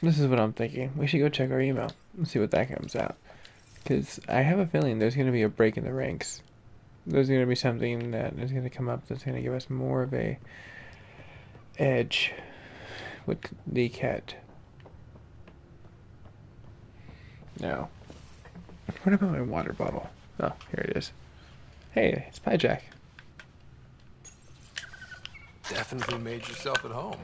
This is what I'm thinking. We should go check our email and see what that comes out. Because I have a feeling there's going to be a break in the ranks. There's going to be something that is going to come up that's going to give us more of a edge with the cat. Now, what about my water bottle? Oh, here it is. Hey, it's Pie Jack. Definitely made yourself at home.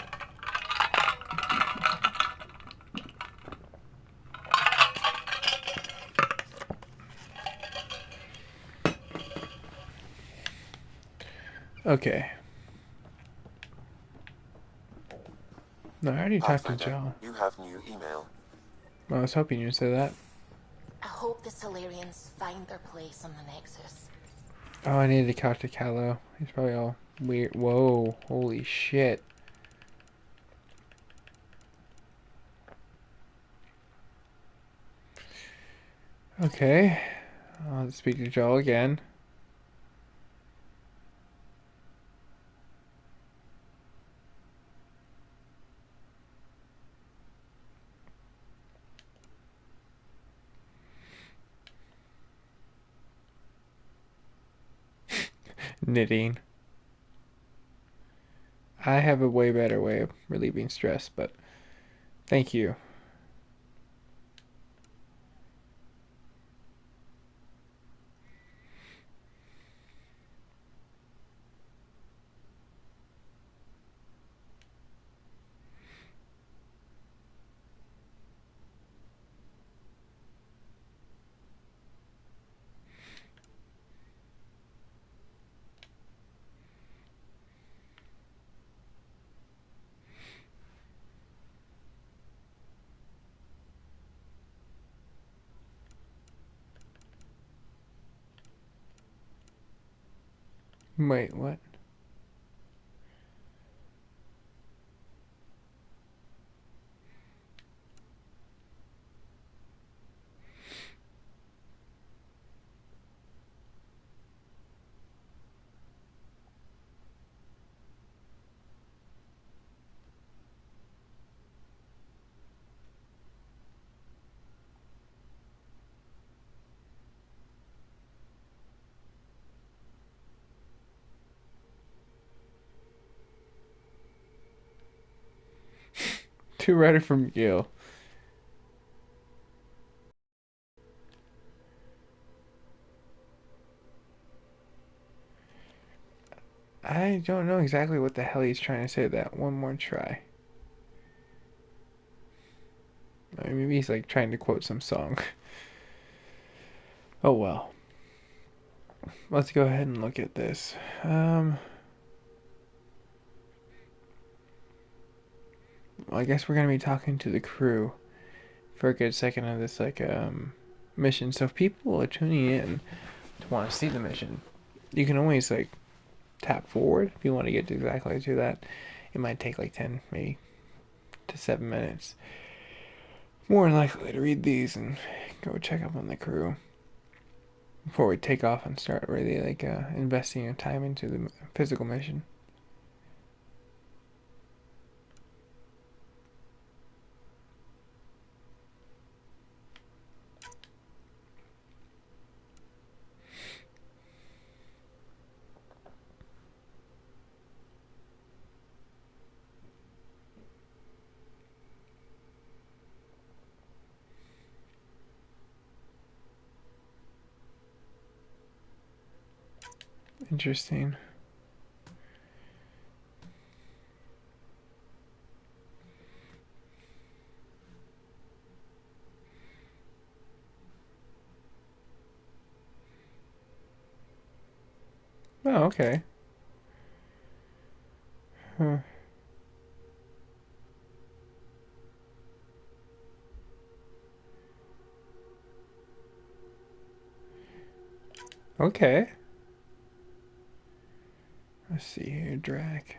Okay. No, I already talked to Pathfinder, Joe. you have new email. I was hoping you'd say that. I hope the Solarians find their place on the Nexus. Oh, I needed to talk to Callow. He's probably all weird. Whoa, holy shit. Okay. I'll speak to Joel again. Knitting. I have a way better way of relieving stress, but thank you. Wait, what? Two writer from Yale. I don't know exactly what the hell he's trying to say that. One more try. I mean, maybe he's like trying to quote some song. Oh well. Let's go ahead and look at this. Well, I guess we're gonna be talking to the crew for a good second of this mission. So if people are tuning in to want to see the mission, you can always like tap forward if you want to get exactly to that. It might take like 10 maybe to 7 minutes. More than likely to read these and go check up on the crew before we take off and start really investing your time into the physical mission. Interesting. Oh, okay. Huh. Okay. Let's see here, Drac.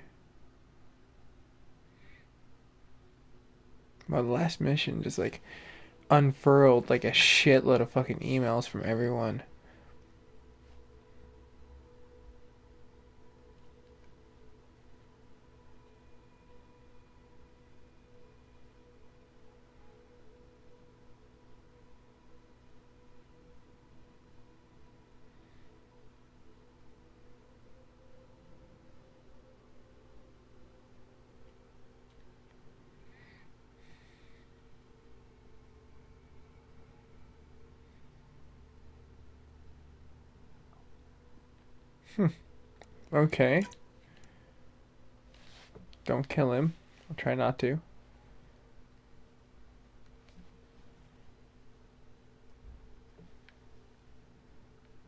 Well, the last mission just like unfurled like a shitload of fucking emails from everyone. Okay. Don't kill him. I'll try not to.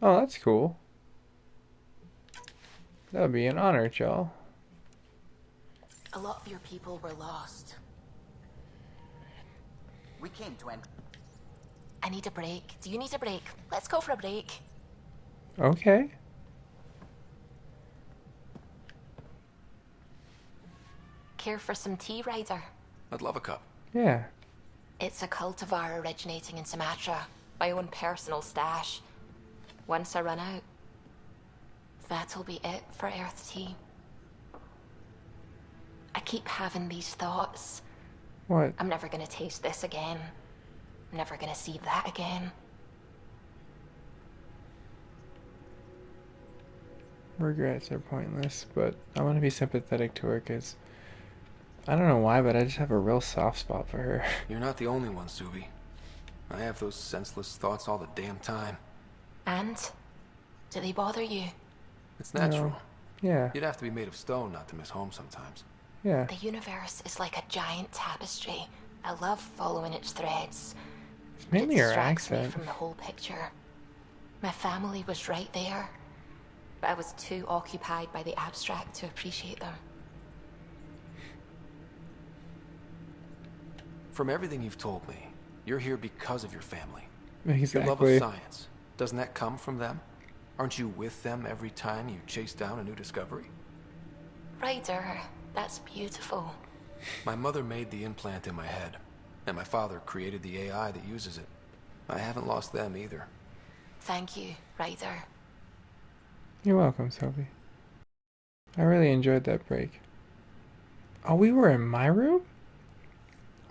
Oh, that's cool. That would be an honor, y'all. A lot of your people were lost. We came to end. I need a break. Do you need a break? Let's go for a break. Okay. Care for some tea, Ryder? I'd love a cup. Yeah. It's a cultivar originating in Sumatra. My own personal stash. Once I run out, that'll be it for Earth tea. I keep having these thoughts. What? I'm never gonna taste this again. I'm never gonna see that again. Regrets are pointless, but I want to be sympathetic to her because I don't know why, but I just have a real soft spot for her. You're not the only one, Subi. I have those senseless thoughts all the damn time. And? Do they bother you? It's natural. No. Yeah. You'd have to be made of stone not to miss home sometimes. Yeah. The universe is like a giant tapestry. I love following its threads. It's mainly her distracts me accent. from the whole picture. My family was right there, but I was too occupied by the abstract to appreciate them. From everything you've told me, you're here because of your family. Your love of Exactly. science. Doesn't that come from them? Aren't you with them every time you chase down a new discovery? Ryder, that's beautiful. My mother made the implant in my head, and my father created the AI that uses it. I haven't lost them either. Thank you, Ryder. You're welcome, Sophie. I really enjoyed that break. Oh, we were in my room?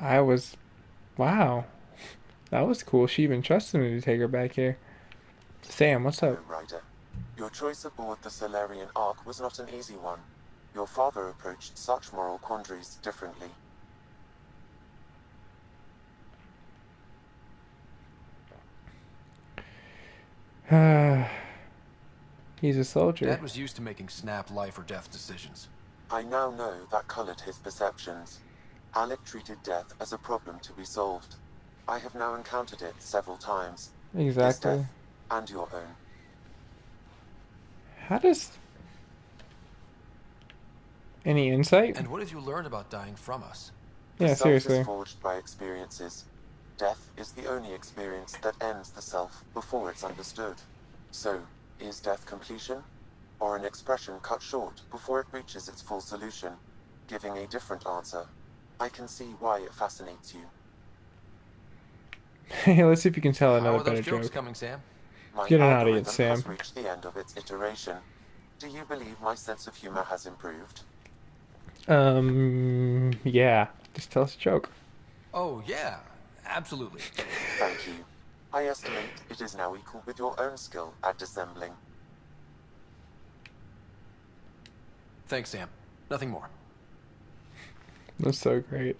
Wow. That was cool. She even trusted me to take her back here. Sam, what's up? Ryder. Your choice aboard the Solarian Ark was not an easy one. Your father approached such moral quandaries differently. He's a soldier. Dad was used to making snap life or death decisions. I now know that colored his perceptions. Alec treated death as a problem to be solved. I have now encountered it several times. His Exactly. death and your own. How does... Any insight? And what have you learned about dying from us? Yeah, The self seriously. is forged by experiences. Death is the only experience that ends the self before it's understood. So, is death completion? Or an expression cut short before it reaches its full solution, giving a different answer? I can see why it fascinates you. Hey, let's see if you can tell How another are those better jokes joke. coming, Sam? My Get an algorithm audience, Sam. has reached the end of its iteration. Do you believe my sense of humor has improved? Yeah. Just tell us a joke. Oh, yeah. Absolutely. Thank you. I estimate it is now equal with your own skill at dissembling. Thanks, Sam. Nothing more. That's so great.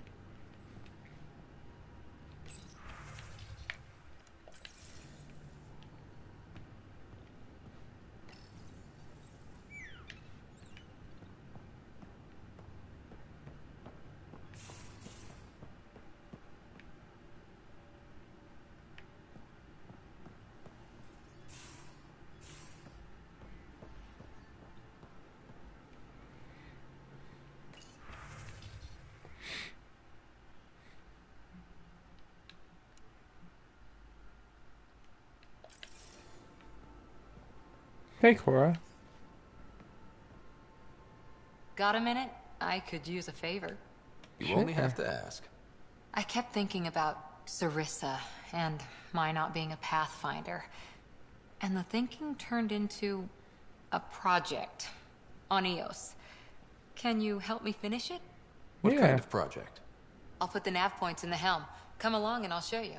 Hey, Cora. Got a minute? I could use a favor. You only have to ask. I kept thinking about Sarissa and my not being a pathfinder. And the thinking turned into a project on EOS. Can you help me finish it? What Yeah. kind of project? I'll put the nav points in the helm. Come along and I'll show you.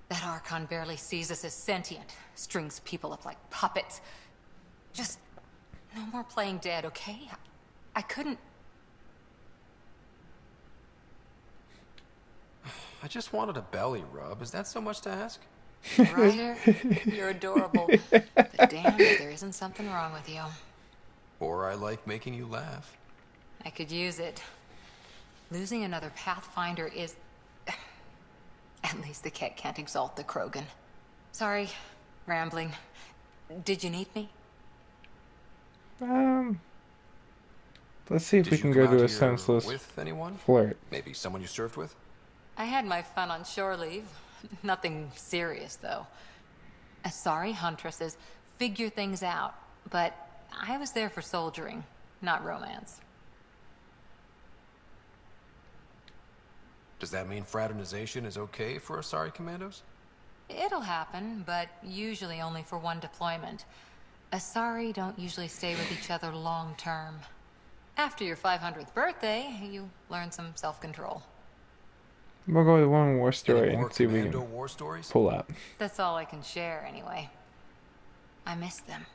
That Archon barely sees us as sentient. Strings people up like puppets. Just no more playing dead, okay? I couldn't... I just wanted a belly rub. Is that so much to ask? Ryder, you're adorable. But damn if there isn't something wrong with you. Or I like making you laugh. I could use it. Losing another Pathfinder is... At least the cat can't exalt the Krogan. Sorry, rambling. Did you need me? Let's see if we Did can you go come to out a here senseless with anyone? flirt. Maybe someone you served with? I had my fun on shore leave. Nothing serious, though. Asari huntresses figure things out, but I was there for soldiering, not romance. Does that mean fraternization is okay for Asari commandos? It'll happen, but usually only for one deployment. Asari don't usually stay with each other long term. After your 500th birthday, you learn some self-control. We'll go with one war story Any more and see if we commando can war stories? pull out. That's all I can share, anyway. I miss them.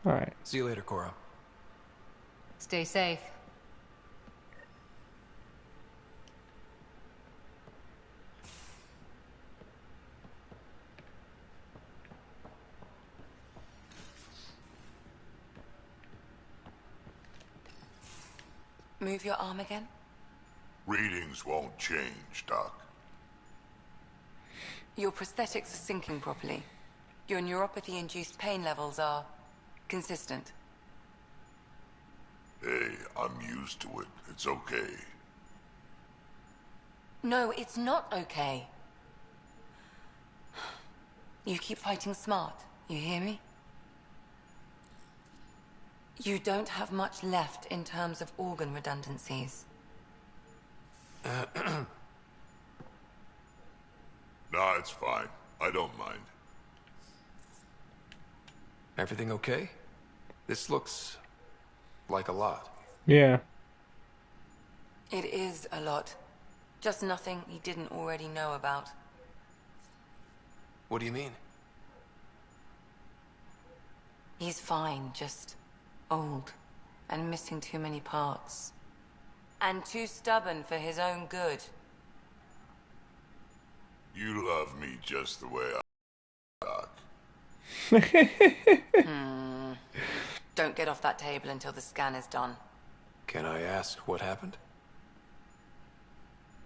Alright. See you later, Cora. Stay safe. Move your arm again? Readings won't change, Doc. Your prosthetics are syncing properly. Your neuropathy-induced pain levels are consistent. Hey, I'm used to it. It's okay. No, it's not okay. You keep fighting smart, you hear me? You don't have much left in terms of organ redundancies. Nah, it's fine. I don't mind. Everything okay? This looks like a lot. Yeah. It is a lot. Just nothing he didn't already know about. What do you mean? He's fine, just old and missing too many parts. And too stubborn for his own good. You love me just the way I, Doc. Don't get off that table until the scan is done. Can I ask what happened?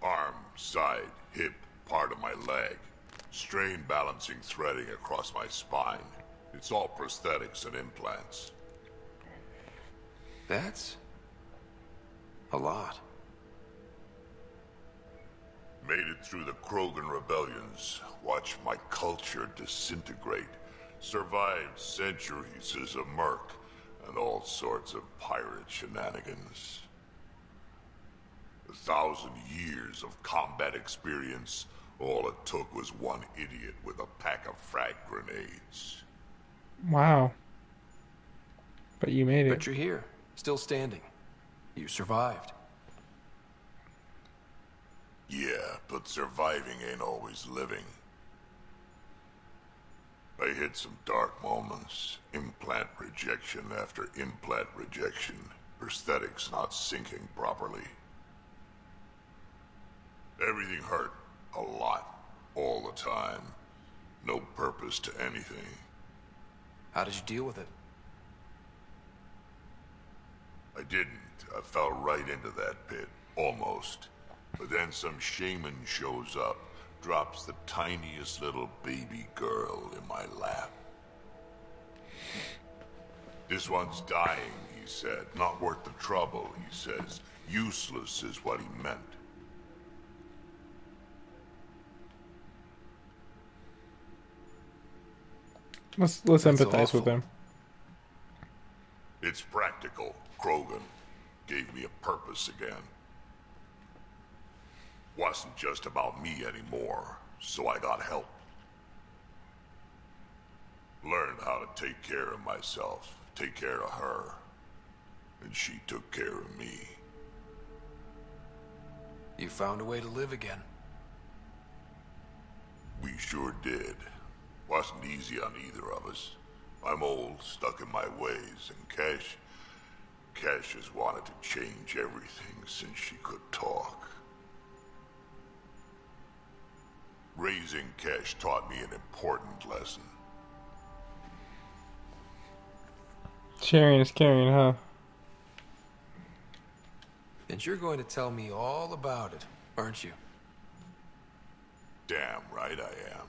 Arm, side, hip, part of my leg. Strain balancing threading across my spine. It's all prosthetics and implants. That's a lot. Made it through the Krogan rebellions. Watched my culture disintegrate. Survived centuries as a merc. And all sorts of pirate shenanigans. 1,000 years of combat experience. All it took was one idiot with a pack of frag grenades. Wow. But you made it. But you're here, still standing. You survived. Yeah, but surviving ain't always living. I hit some dark moments. Implant rejection after implant rejection. Prosthetics not syncing properly. Everything hurt. A lot. All the time. No purpose to anything. How did you deal with it? I didn't. I fell right into that pit. Almost. But then some shaman shows up. Drops the tiniest little baby girl in my lap. This one's dying, he said. Not worth the trouble, he says. Useless is what he meant. Let's That's empathize with awful. them. It's practical. Krogan gave me a purpose again. Wasn't just about me anymore, so I got help. Learned how to take care of myself, take care of her. And she took care of me. You found a way to live again. We sure did. Wasn't easy on either of us. I'm old, stuck in my ways, and Cash has wanted to change everything since she could talk. Raising Cash taught me an important lesson. Sharing is caring, huh? And you're going to tell me all about it, aren't you? Damn right I am.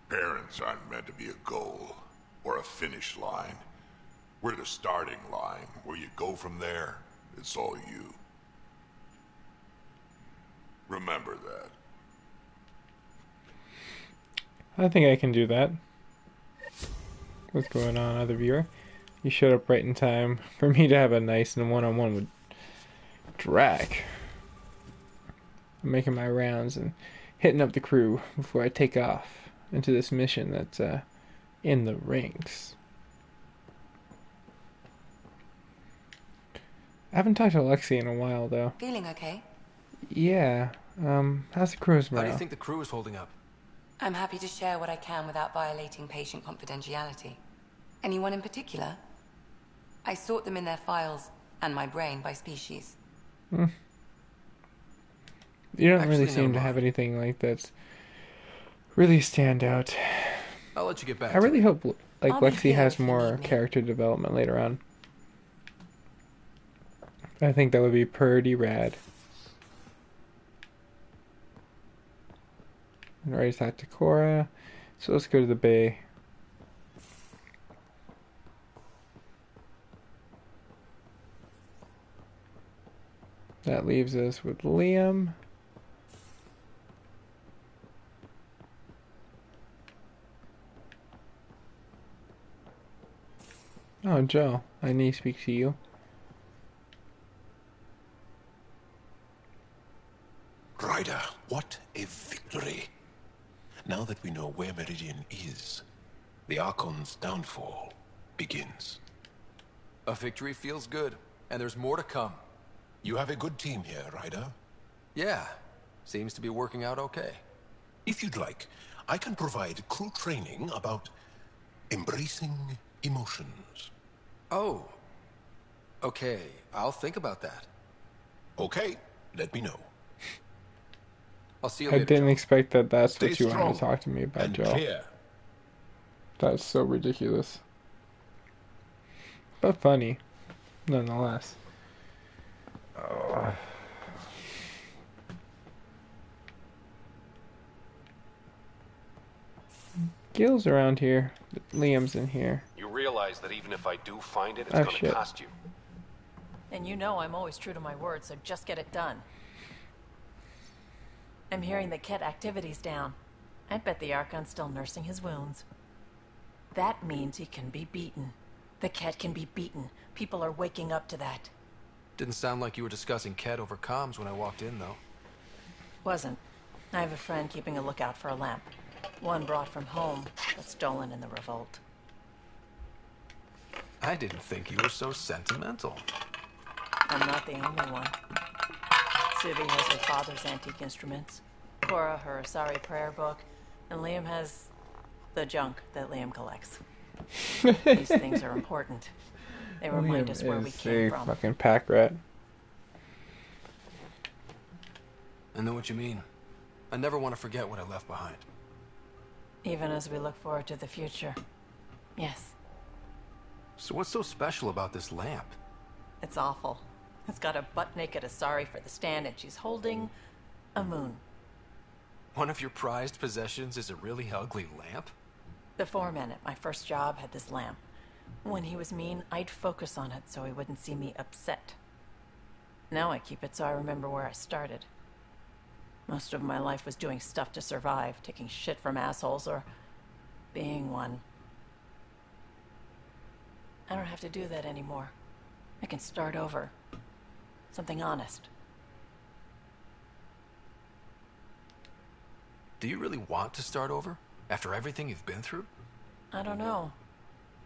Parents aren't meant to be a goal or a finish line. We're the starting line. Where you go from there, it's all you. Remember that. I think I can do that. What's going on, other viewer? You showed up right in time for me to have a nice and one-on-one with Drac. I'm making my rounds and hitting up the crew before I take off into this mission that's in the ranks. I haven't talked to Lexi in a while, though. Feeling okay? Yeah. How's the crew's morale? How do you think the crew is holding up? I'm happy to share what I can without violating patient confidentiality. Anyone in particular? I sort them in their files and my brain by species. You don't Actually, really never seem to mind. have anything like that's really stand out. I'll let you get back I to really it. hope like I'll be Lexi here has if you more need me. character development later on. I think that would be pretty rad. Alright, talk to Cora. So let's go to the bay. That leaves us with Liam. Oh, Joe, I need to speak to you. Ryder, what a victory. Now that we know where Meridian is, the Archon's downfall begins. A victory feels good, and there's more to come. You have a good team here, Ryder. Yeah, seems to be working out okay. If you'd like, I can provide crew training about embracing emotions. Oh, okay, I'll think about that. Okay, let me know. I'll see you I later, didn't Joe. expect that that's Stay what you wanted to strong talk to me about, and Joe. clear. That's so ridiculous. But funny, nonetheless. Oh. Gil's around here. Liam's in here. You realize that even if I do find it, it's Oh, gonna shit. cost you. And you know I'm always true to my word, so just get it done. I'm hearing the Ket activity's down. I bet the Archon's still nursing his wounds. That means he can be beaten. The Ket can be beaten. People are waking up to that. Didn't sound like you were discussing Ket over comms when I walked in, though. Wasn't. I have a friend keeping a lookout for a lamp. One brought from home, but stolen in the revolt. I didn't think you were so sentimental. I'm not the only one. Civi has her father's antique instruments, Cora her Asari prayer book, and Liam has the junk that Liam collects. These things are important. They remind us where we came from. Fucking pack rat. I know what you mean. I never want to forget what I left behind. Even as we look forward to the future. Yes, So what's so special about this lamp? it's awful. It's got a butt-naked Asari for the stand, and she's holding a moon. One of your prized possessions is a really ugly lamp? The foreman at my first job had this lamp. When he was mean, I'd focus on it so he wouldn't see me upset. Now I keep it so I remember where I started. Most of my life was doing stuff to survive, taking shit from assholes or being one. I don't have to do that anymore. I can start over. Something honest. Do you really want to start over? After everything you've been through? I don't know.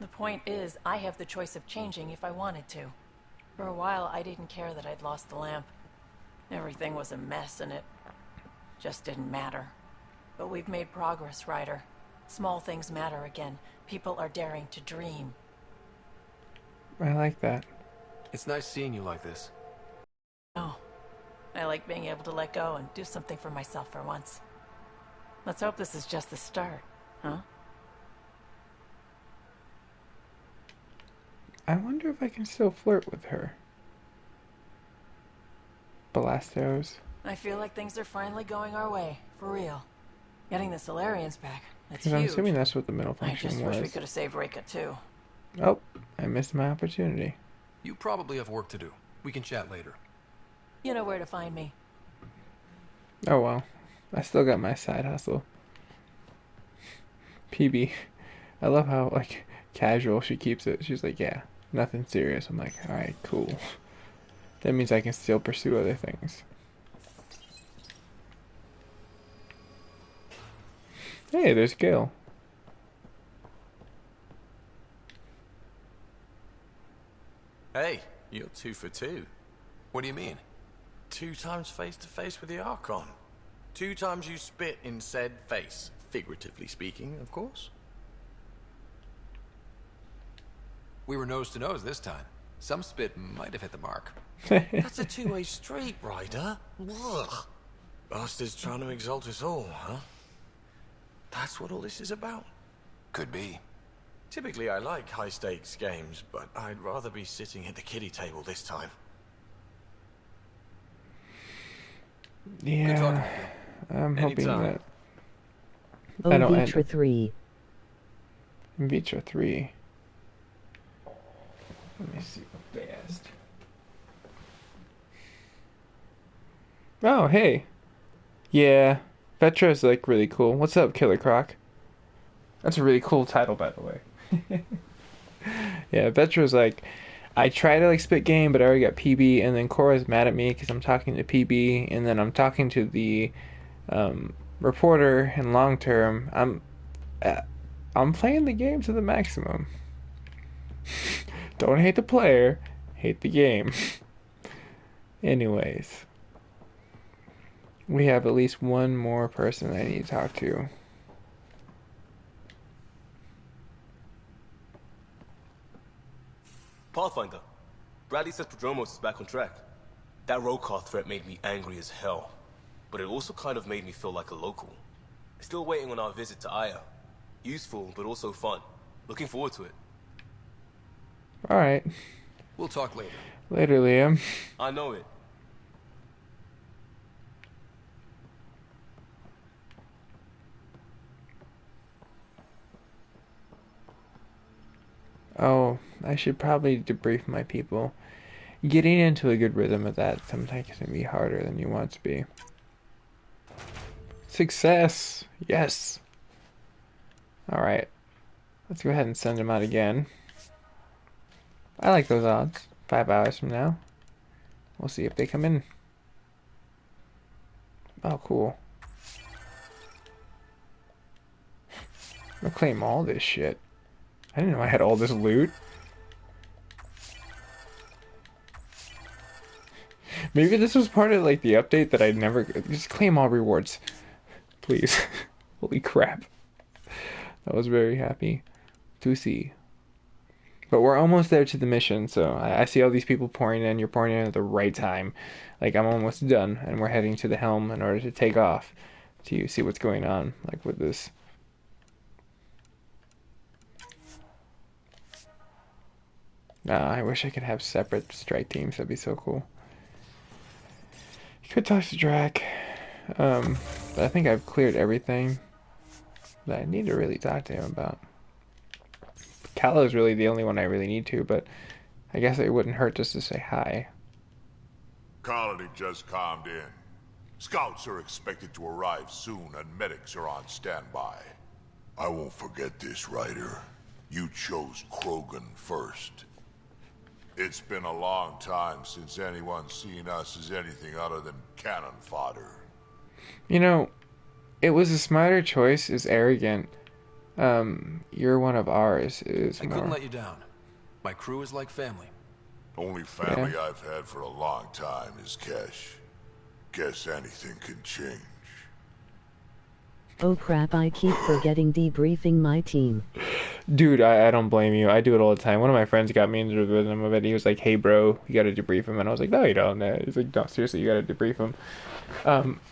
The point is, I have the choice of changing if I wanted to. For a while, I didn't care that I'd lost the lamp. Everything was a mess and it just didn't matter. But we've made progress, Ryder. Small things matter again. People are daring to dream. I like that. It's nice seeing you like this. Oh, I like being able to let go and do something for myself for once. Let's hope this is just the start, huh? I wonder if I can still flirt with her. Belastos. I feel like things are finally going our way, for real. Getting the Solarians back, that's Because I'm huge. assuming that's what the middle I function just was. wish we could have saved Reika too. Oh, I missed my opportunity. You probably have work to do. We can chat later. You know where to find me. Oh well. I still got my side hustle. PB. I love how, like, casual she keeps it. She's like, yeah, nothing serious. I'm like, alright, cool. That means I can still pursue other things. Hey, there's Gil. Hey, you're 2 for 2. What do you mean? 2 times face to face with the Archon. 2 times you spit in said face. Figuratively speaking, of course. We were nose to nose this time. Some spit might have hit the mark. That's a two-way street, Ryder. Ugh. Bastards trying to exalt us all, huh? That's what all this is about? Could be. Typically, I like high-stakes games, but I'd rather be sitting at the kiddie table this time. Good talking Yeah, to you. I'm hoping Anytime. that I don't end Vitra 3. Vitra 3. Let me see fast. Oh, hey. Yeah, Vetra is like really cool. What's up, Killer Croc? That's a really cool title, by the way. Yeah, Vetra's like, I try to like spit game, but I already got PB, and then Cora's mad at me because I'm talking to PB, and then I'm talking to the reporter in long term. I'm playing the game to the maximum. Don't hate the player, hate the game. Anyways, we have at least one more person I need to talk to. Pathfinder, Bradley says Prodromos is back on track. That road car threat made me angry as hell, but it also kind of made me feel like a local. Still waiting on our visit to Aya. Useful, but also fun. Looking forward to it. Alright. We'll talk later. Later, Liam. I know it. Oh, I should probably debrief my people. Getting into a good rhythm of that sometimes can be harder than you want to be. Success! Yes! Alright. Let's go ahead and send them out again. I like those odds. 5 hours from now. We'll see if they come in. Oh, cool. I'm gonna claim all this shit. I didn't know I had all this loot. Maybe this was part of like the update that I'd never just claim all rewards. Please. Holy crap. I was very happy to see. But we're almost there to the mission, so I see all these people pouring in. You're pouring in at the right time. Like, I'm almost done, and we're heading to the helm in order to take off to see what's going on, like, with this. I wish I could have separate strike teams. That'd be so cool. You could talk to Drac. But I think I've cleared everything that I need to really talk to him about. Calo is really the only one I really need to, but I guess it wouldn't hurt just to say hi. Colony just calmed in. Scouts are expected to arrive soon, and medics are on standby. I won't forget this, Ryder. You chose Krogan first. It's been a long time since anyone's seen us as anything other than cannon fodder. You know, it was a smarter choice. Is arrogant. You're one of ours. Is I more. couldn't let you down. My crew is like family. Only family I've had for a long time is Kesh. Guess anything can change. Oh crap, I keep forgetting debriefing my team. Dude, I don't blame you. I do it all the time. One of my friends got me into the rhythm of it. He was like, "Hey, bro, you gotta debrief him," and I was like, "No, you don't." He's like, "No, seriously, you gotta debrief him."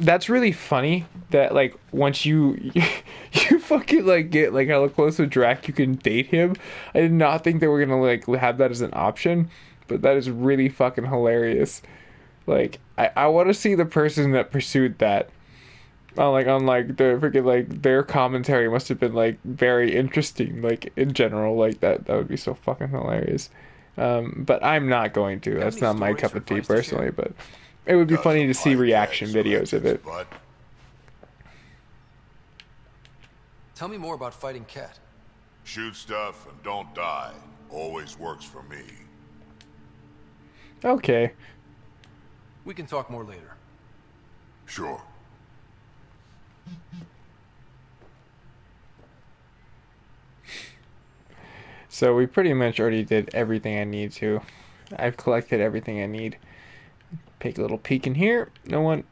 That's really funny. That like once you you fucking like get like hella close with Drac, you can date him. I did not think they were gonna like have that as an option, but that is really fucking hilarious. Like I want to see the person that pursued that. On like the freaking like their commentary must have been like very interesting, like in general, like that would be so fucking hilarious. But I'm not going to. That's not my cup of tea personally, but it would be funny to see reaction videos of it. Tell me more about fighting Ket. Shoot stuff and don't die. Always works for me. Okay. We can talk more later. Sure. So we pretty much already did everything I need to. I've collected everything I need. Take a little peek in here. No one.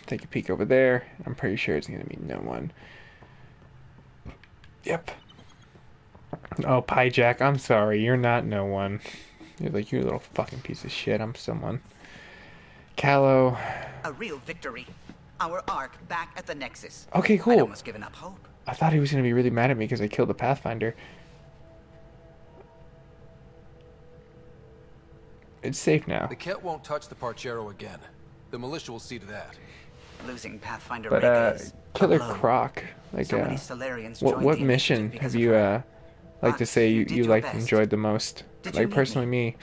Take a peek over there. I'm pretty sure it's going to be no one. Yep. Oh, Pie Jack, I'm sorry. You're not no one. You're like, you little fucking piece of shit. I'm someone. Callow. A real victory. Our arc back at the Nexus. Okay, cool. I'd almost given up hope. I thought he was going to be really mad at me because I killed the Pathfinder. It's safe now. The Ket won't touch the Parchero again. The militia will see to that. Losing Pathfinder But Killer Croc, like so many Solarians what mission have you like to say you liked enjoyed the most? Like personally me,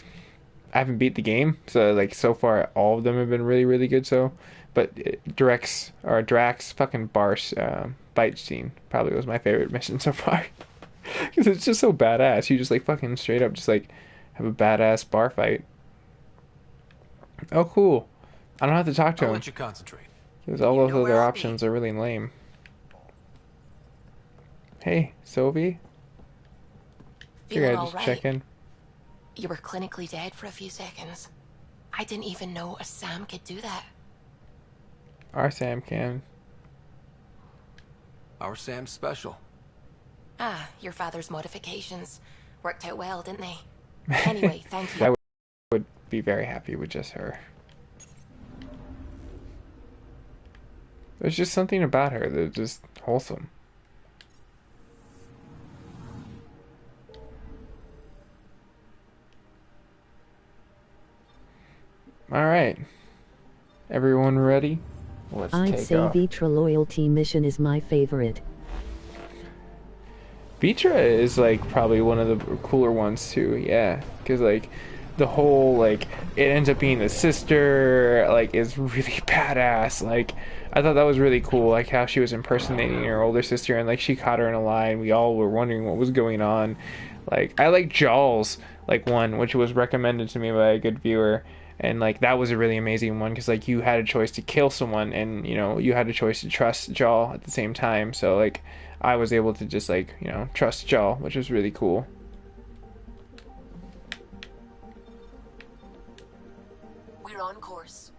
I haven't beat the game, so like so far all of them have been really really good. So, but Drax fucking Bar's bite scene probably was my favorite mission so far because it's just so badass. You just like fucking straight up just like have a badass bar fight. Oh, cool. I don't have to talk to him. I'll let you concentrate. Because all those other options are really lame. Hey, Sylvie. Feeling Figured I'd all just right? check in. You were clinically dead for a few seconds. I didn't even know a Sam could do that. Our Sam can. Our Sam's special. Ah, your father's modifications. Worked out well, didn't they? Anyway, thank you. I would be very happy with just her. There's just something about her that's just wholesome. Alright. Everyone ready? Let's I'd take say off. Vitra loyalty mission is my favorite. Vitra is like probably one of the cooler ones too, yeah. Because like the whole like it ends up being the sister like is really badass. Like I thought that was really cool, like how she was impersonating her older sister and like she caught her in a lie and we all were wondering what was going on. Like I like Jaws like one, which was recommended to me by a good viewer. And like that was a really amazing one because like you had a choice to kill someone and you know you had a choice to trust Jaw at the same time. So like I was able to just like you know trust Jaw, which was really cool. We're on course.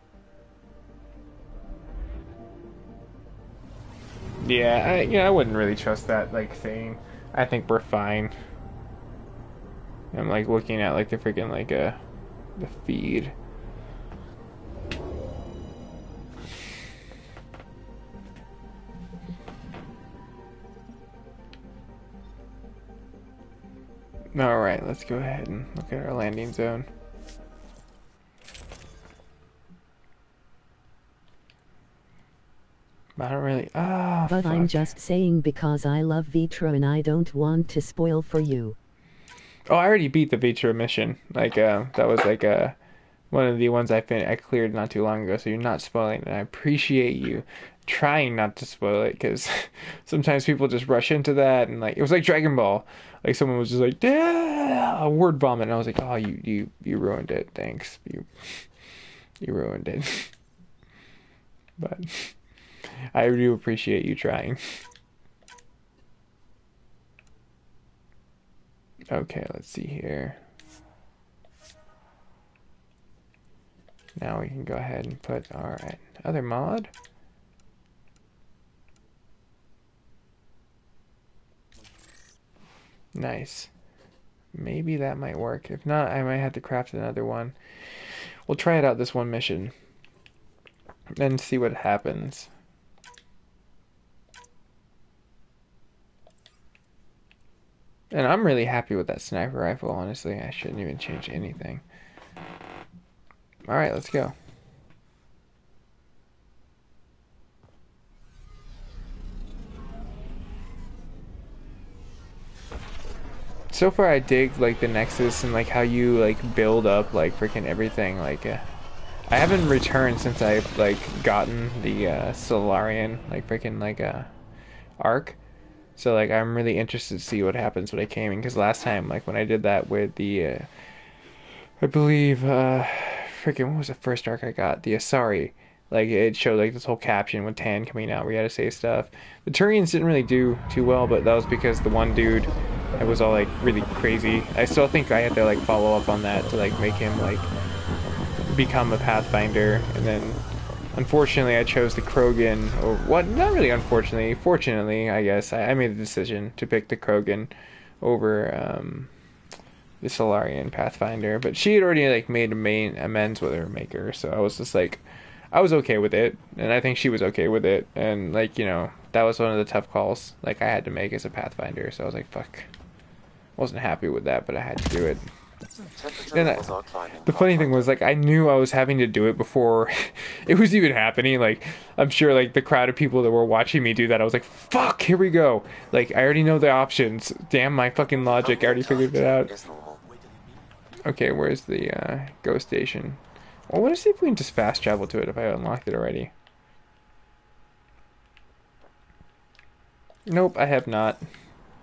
Yeah, I wouldn't really trust that like thing. I think we're fine. I'm like looking at like the freaking like the feed. Alright, let's go ahead and look at our landing zone. I don't really... Ah, But fuck. I'm just saying because I love Vitra and I don't want to spoil for you. Oh, I already beat the Vitra mission. Like, that was like one of the ones I cleared not too long ago, so you're not spoiling it. I appreciate you trying not to spoil it, because sometimes people just rush into that, and like, it was like Dragon Ball. Like, someone was just like, yeah, a word vomit, and I was like, oh, you ruined it. Thanks. You ruined it. But I do appreciate you trying. Okay, let's see here. Now we can go ahead and put our other mod. Nice. Maybe that might work. If not, I might have to craft another one. We'll try it out this one mission and see what happens. And I'm really happy with that sniper rifle, honestly. I shouldn't even change anything. Alright, let's go. So far I dig like the Nexus and like how you like build up like freaking everything. Like I haven't returned since I've like gotten the Solarian like freaking like arc. So like I'm really interested to see what happens when I came in, because last time like when I did that with the I believe freaking what was the first arc I got? The Asari. Like it showed like this whole caption with Tan coming out where you had to say stuff. The Turians didn't really do too well, but that was because the one dude it was all like really crazy. I still think I had to like follow up on that to like make him like become a Pathfinder, and then unfortunately I chose the Krogan, or what, not really unfortunately, fortunately I guess, I made the decision to pick the Krogan over the Solarian Pathfinder, but she had already like made amends with her maker, so I was just like, I was okay with it, and I think she was okay with it, and like, you know, that was one of the tough calls like I had to make as a Pathfinder, so I was like, fuck. Wasn't happy with that, but I had to do it. And the funny thing was, like, I knew I was having to do it before it was even happening. Like, I'm sure, like, the crowd of people that were watching me do that, I was like, fuck, here we go. Like, I already know the options. Damn my fucking logic, I already figured it out. Okay, where's the ghost station? Well, I want to see if we can just fast travel to it if I unlocked it already. Nope, I have not.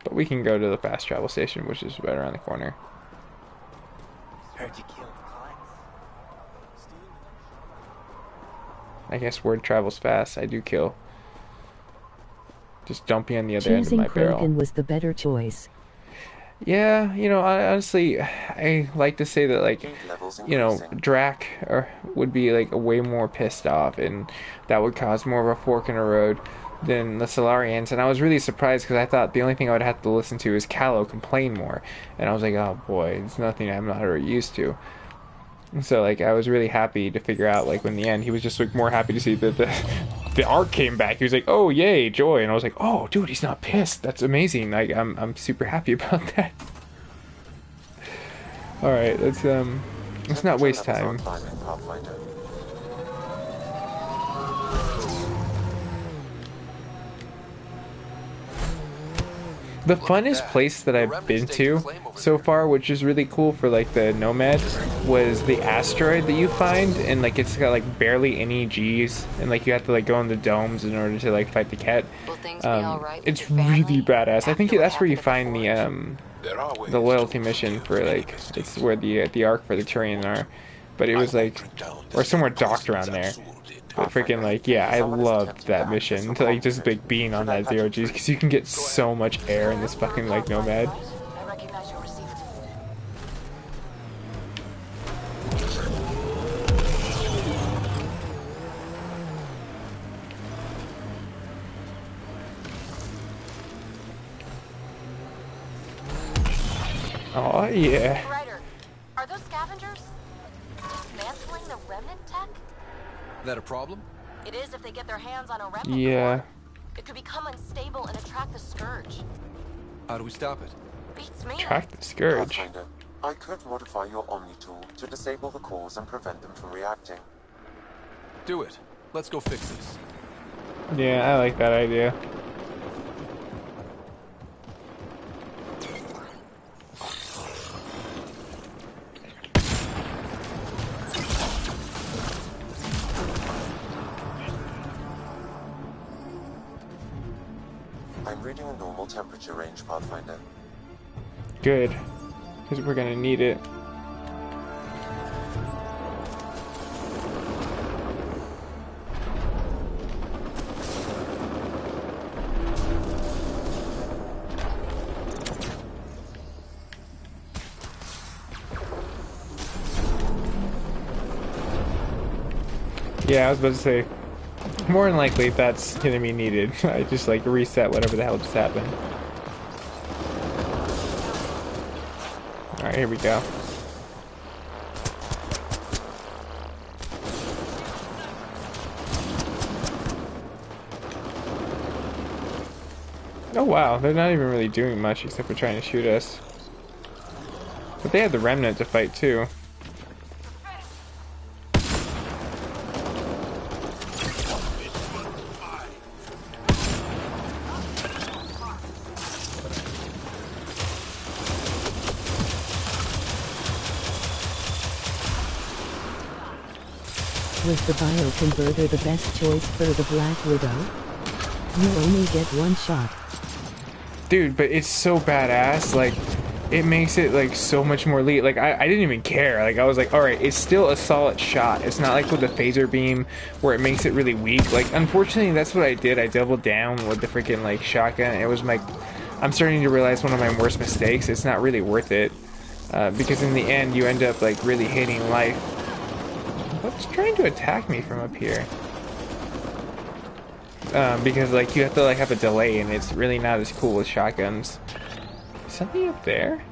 But we can go to the fast travel station, which is right around the corner. I guess word travels fast. I do kill. Just don't be on the other end of my barrel. Choosing Krogan was the better choice. Yeah, you know, honestly, I like to say that, like, you know, Drac would be, like, way more pissed off, and that would cause more of a fork in the road than the Solarians, and I was really surprised because I thought the only thing I would have to listen to is Callow complain more, and I was like, oh boy, it's nothing I'm not already used to. And so, like, I was really happy to figure out, like, when the end, he was just, like, more happy to see that the arc came back. He was like, oh, yay, joy, and I was like, oh, dude, he's not pissed. That's amazing. Like, I'm super happy about that. Alright, let's not waste time. The funnest place that I've been to so far, which is really cool for like the Nomad, was the asteroid that you find, and like it's got like barely any Gs, and like you have to like go in the domes in order to like fight the Ket. It's really badass. I think that's where you find the loyalty mission for like, it's where the arc for the Turian are, but it was like, or somewhere docked around there. But freaking, like, yeah, I loved that mission, to, like, just, like, being on that 0Gs, because you can get so much air in this fucking, like, Nomad. Oh, yeah. Ryder, are those scavengers dismantling the remnant tech? That a problem? It is if they get their hands on a remnant. Yeah. It could become unstable and attract the Scourge. How do we stop it? Beats me. Attract the Scourge. Pathfinder, I could modify your Omni tool to disable the cores and prevent them from reacting. Do it. Let's go fix this. Yeah, I like that idea. I'm reading a normal temperature range, Pathfinder. Good, because we're gonna need it. Yeah, I was about to say, more than likely that's gonna be needed. I just like reset whatever the hell just happened. Alright, here we go. Oh wow, they're not even really doing much except for trying to shoot us. But they had the remnant to fight too. Was the bioconverter the best choice for the Black Widow? You only get one shot. Dude, but it's so badass, like, it makes it, like, so much more elite. Like, I didn't even care. Like, I was like, alright, it's still a solid shot. It's not like with the phaser beam, where it makes it really weak. Like, unfortunately, that's what I did. I doubled down with the freaking, like, shotgun. It was my... I'm starting to realize one of my worst mistakes. It's not really worth it. Because in the end, you end up, like, really hating life. What's trying to attack me from up here? Because like you have to like have a delay, and it's really not as cool with shotguns. Something up there?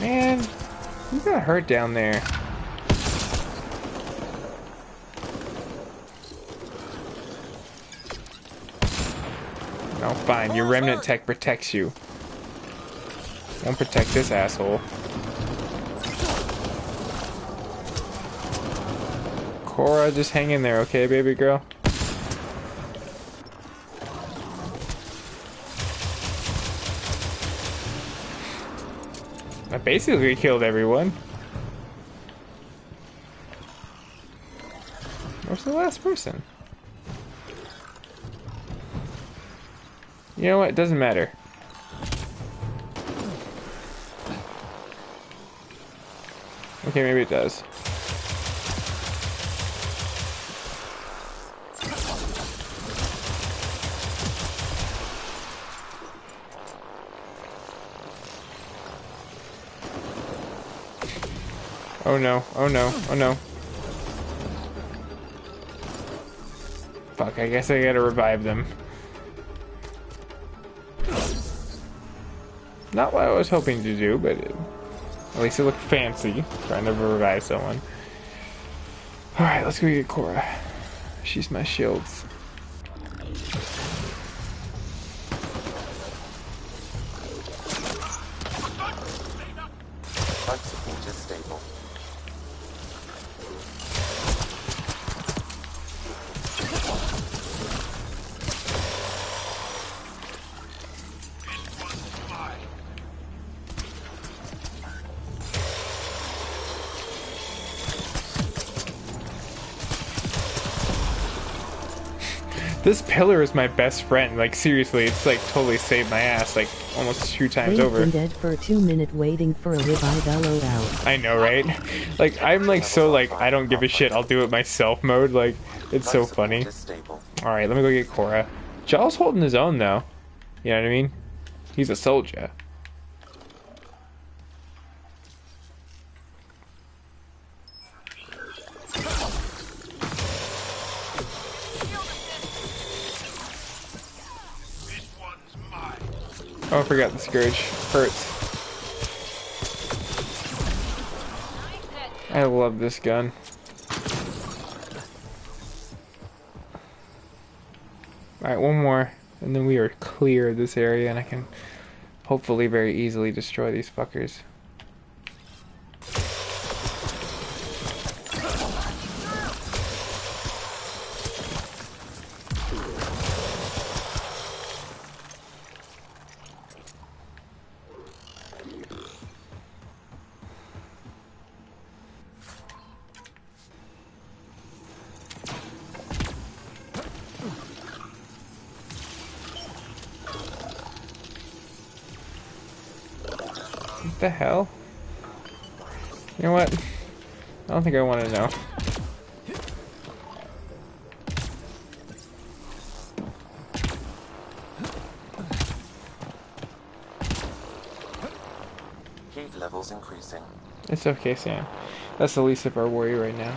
Man, you got hurt down there. No, fine. Your remnant tech protects you. Won't protect this asshole. Cora, just hang in there, okay, baby girl? I basically killed everyone. Where's the last person? You know what? It doesn't matter. Okay, maybe it does. Oh no, oh no, oh no. Fuck, I guess I gotta revive them. Not what I was hoping to do, but at least it looked fancy, trying to revive someone. Alright, let's go get Cora. She's my shields. Life support is stable. This pillar is my best friend. Like, seriously, it's like totally saved my ass, like almost 2 times They've over. been dead for 2 minutes waiting for a revive, LOL. I know, right? Like, I'm like so like, I don't give a shit, I'll do it myself mode. Like, it's so funny. Alright, let me go get Cora. Jaw's holding his own though. You know what I mean? He's a soldier. Oh, I forgot the Scourge. Hurts. I love this gun. Alright, one more. And then we are clear of this area, and I can hopefully very easily destroy these fuckers. What the hell? You know what? I don't think I want to know. Heat levels increasing. It's okay, Sam. That's the least of our worry right now.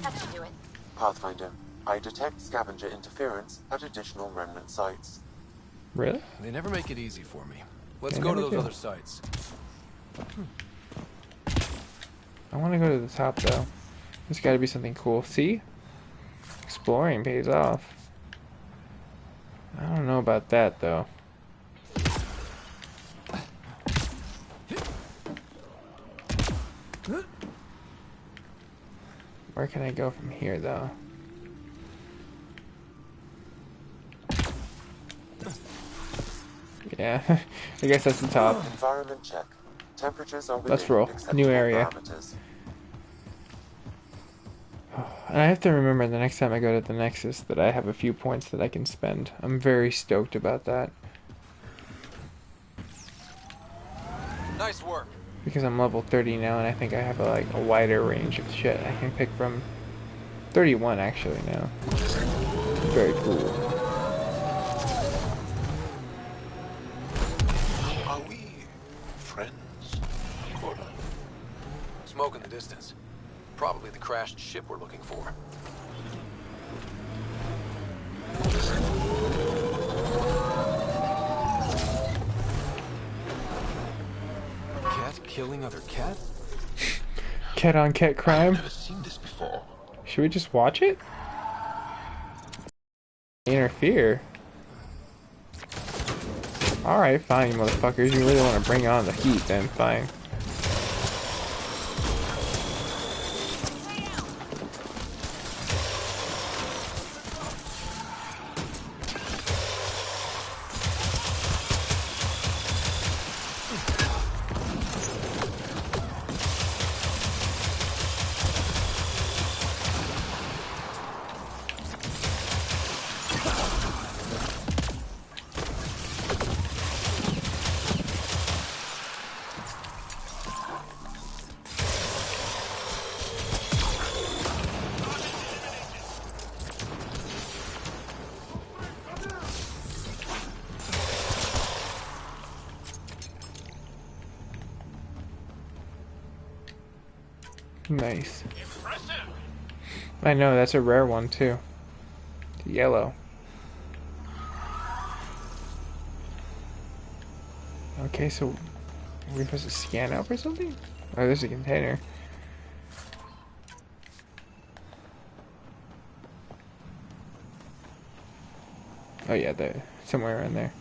That should do it. Pathfinder, I detect scavenger interference at additional remnant sites. Really? They never make it easy for me. Let's They go to never those do. other sites. I want to go to the top though. There's got to be something cool. See? Exploring pays off. I don't know about that though. Where can I go from here though? Yeah, I guess that's the top. Environment check. Temperatures are Let's within roll. acceptable New area. parameters. And I have to remember the next time I go to the Nexus that I have a few points that I can spend. I'm very stoked about that. Nice work. Because I'm level 30 now and I think I have a wider range of shit I can pick from. 31 actually now. Very cool. Are we friends, Cora? Smoke in the distance. Probably the crashed ship we're looking for. Cat killing other cat? Cat on cat crime? I've never seen this before. Should we just watch it? Interfere. Alright, fine, you motherfuckers. You really want to bring on the heat, then fine. Nice. I know, that's a rare one too. The yellow. Okay, so are we supposed to scan up or something? Oh, there's a container. Oh yeah, there, somewhere around there.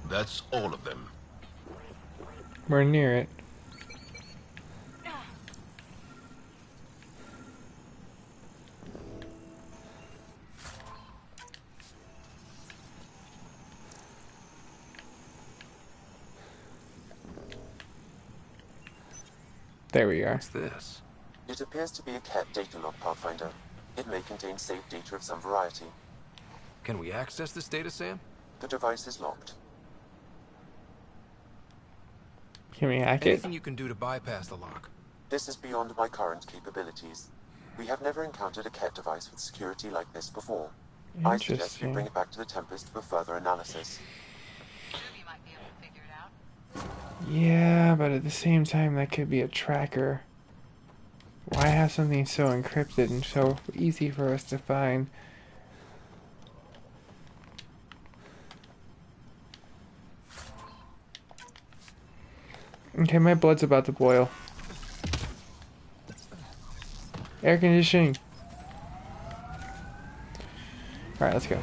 That's all of them. We're near it. There we are. What's this? It appears to be a cat data log, Pathfinder. It may contain saved data of some variety. Can we access this data, Sam? The device is locked. Can we hack it? Anything you can do to bypass the lock? This is beyond my current capabilities. We have never encountered a cat device with security like this before. I suggest we bring it back to the Tempest for further analysis. Yeah, but at the same time, that could be a tracker. Why have something so encrypted and so easy for us to find? Okay, my blood's about to boil. Air conditioning. Alright, let's go.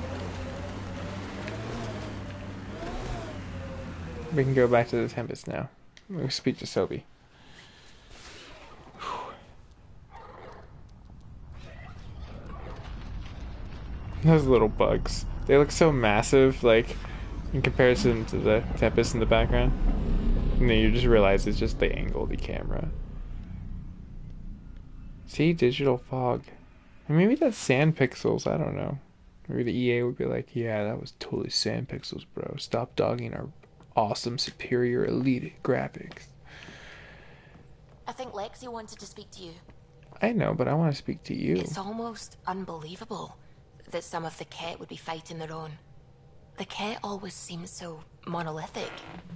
We can go back to the Tempest now. We'll speak to Sophie. Those little bugs. They look so massive, like, in comparison to the Tempest in the background. And then you just realize it's just the angle of the camera. See, digital fog. Or maybe that's sand pixels, I don't know. Maybe the EA would be like, yeah, that was totally sand pixels, bro. Stop dogging our awesome, superior, elite graphics. I think Lexi wanted to speak to you. I know, but I want to speak to you. It's almost unbelievable that some of the Ket would be fighting their own. The Ket always seems so monolithic,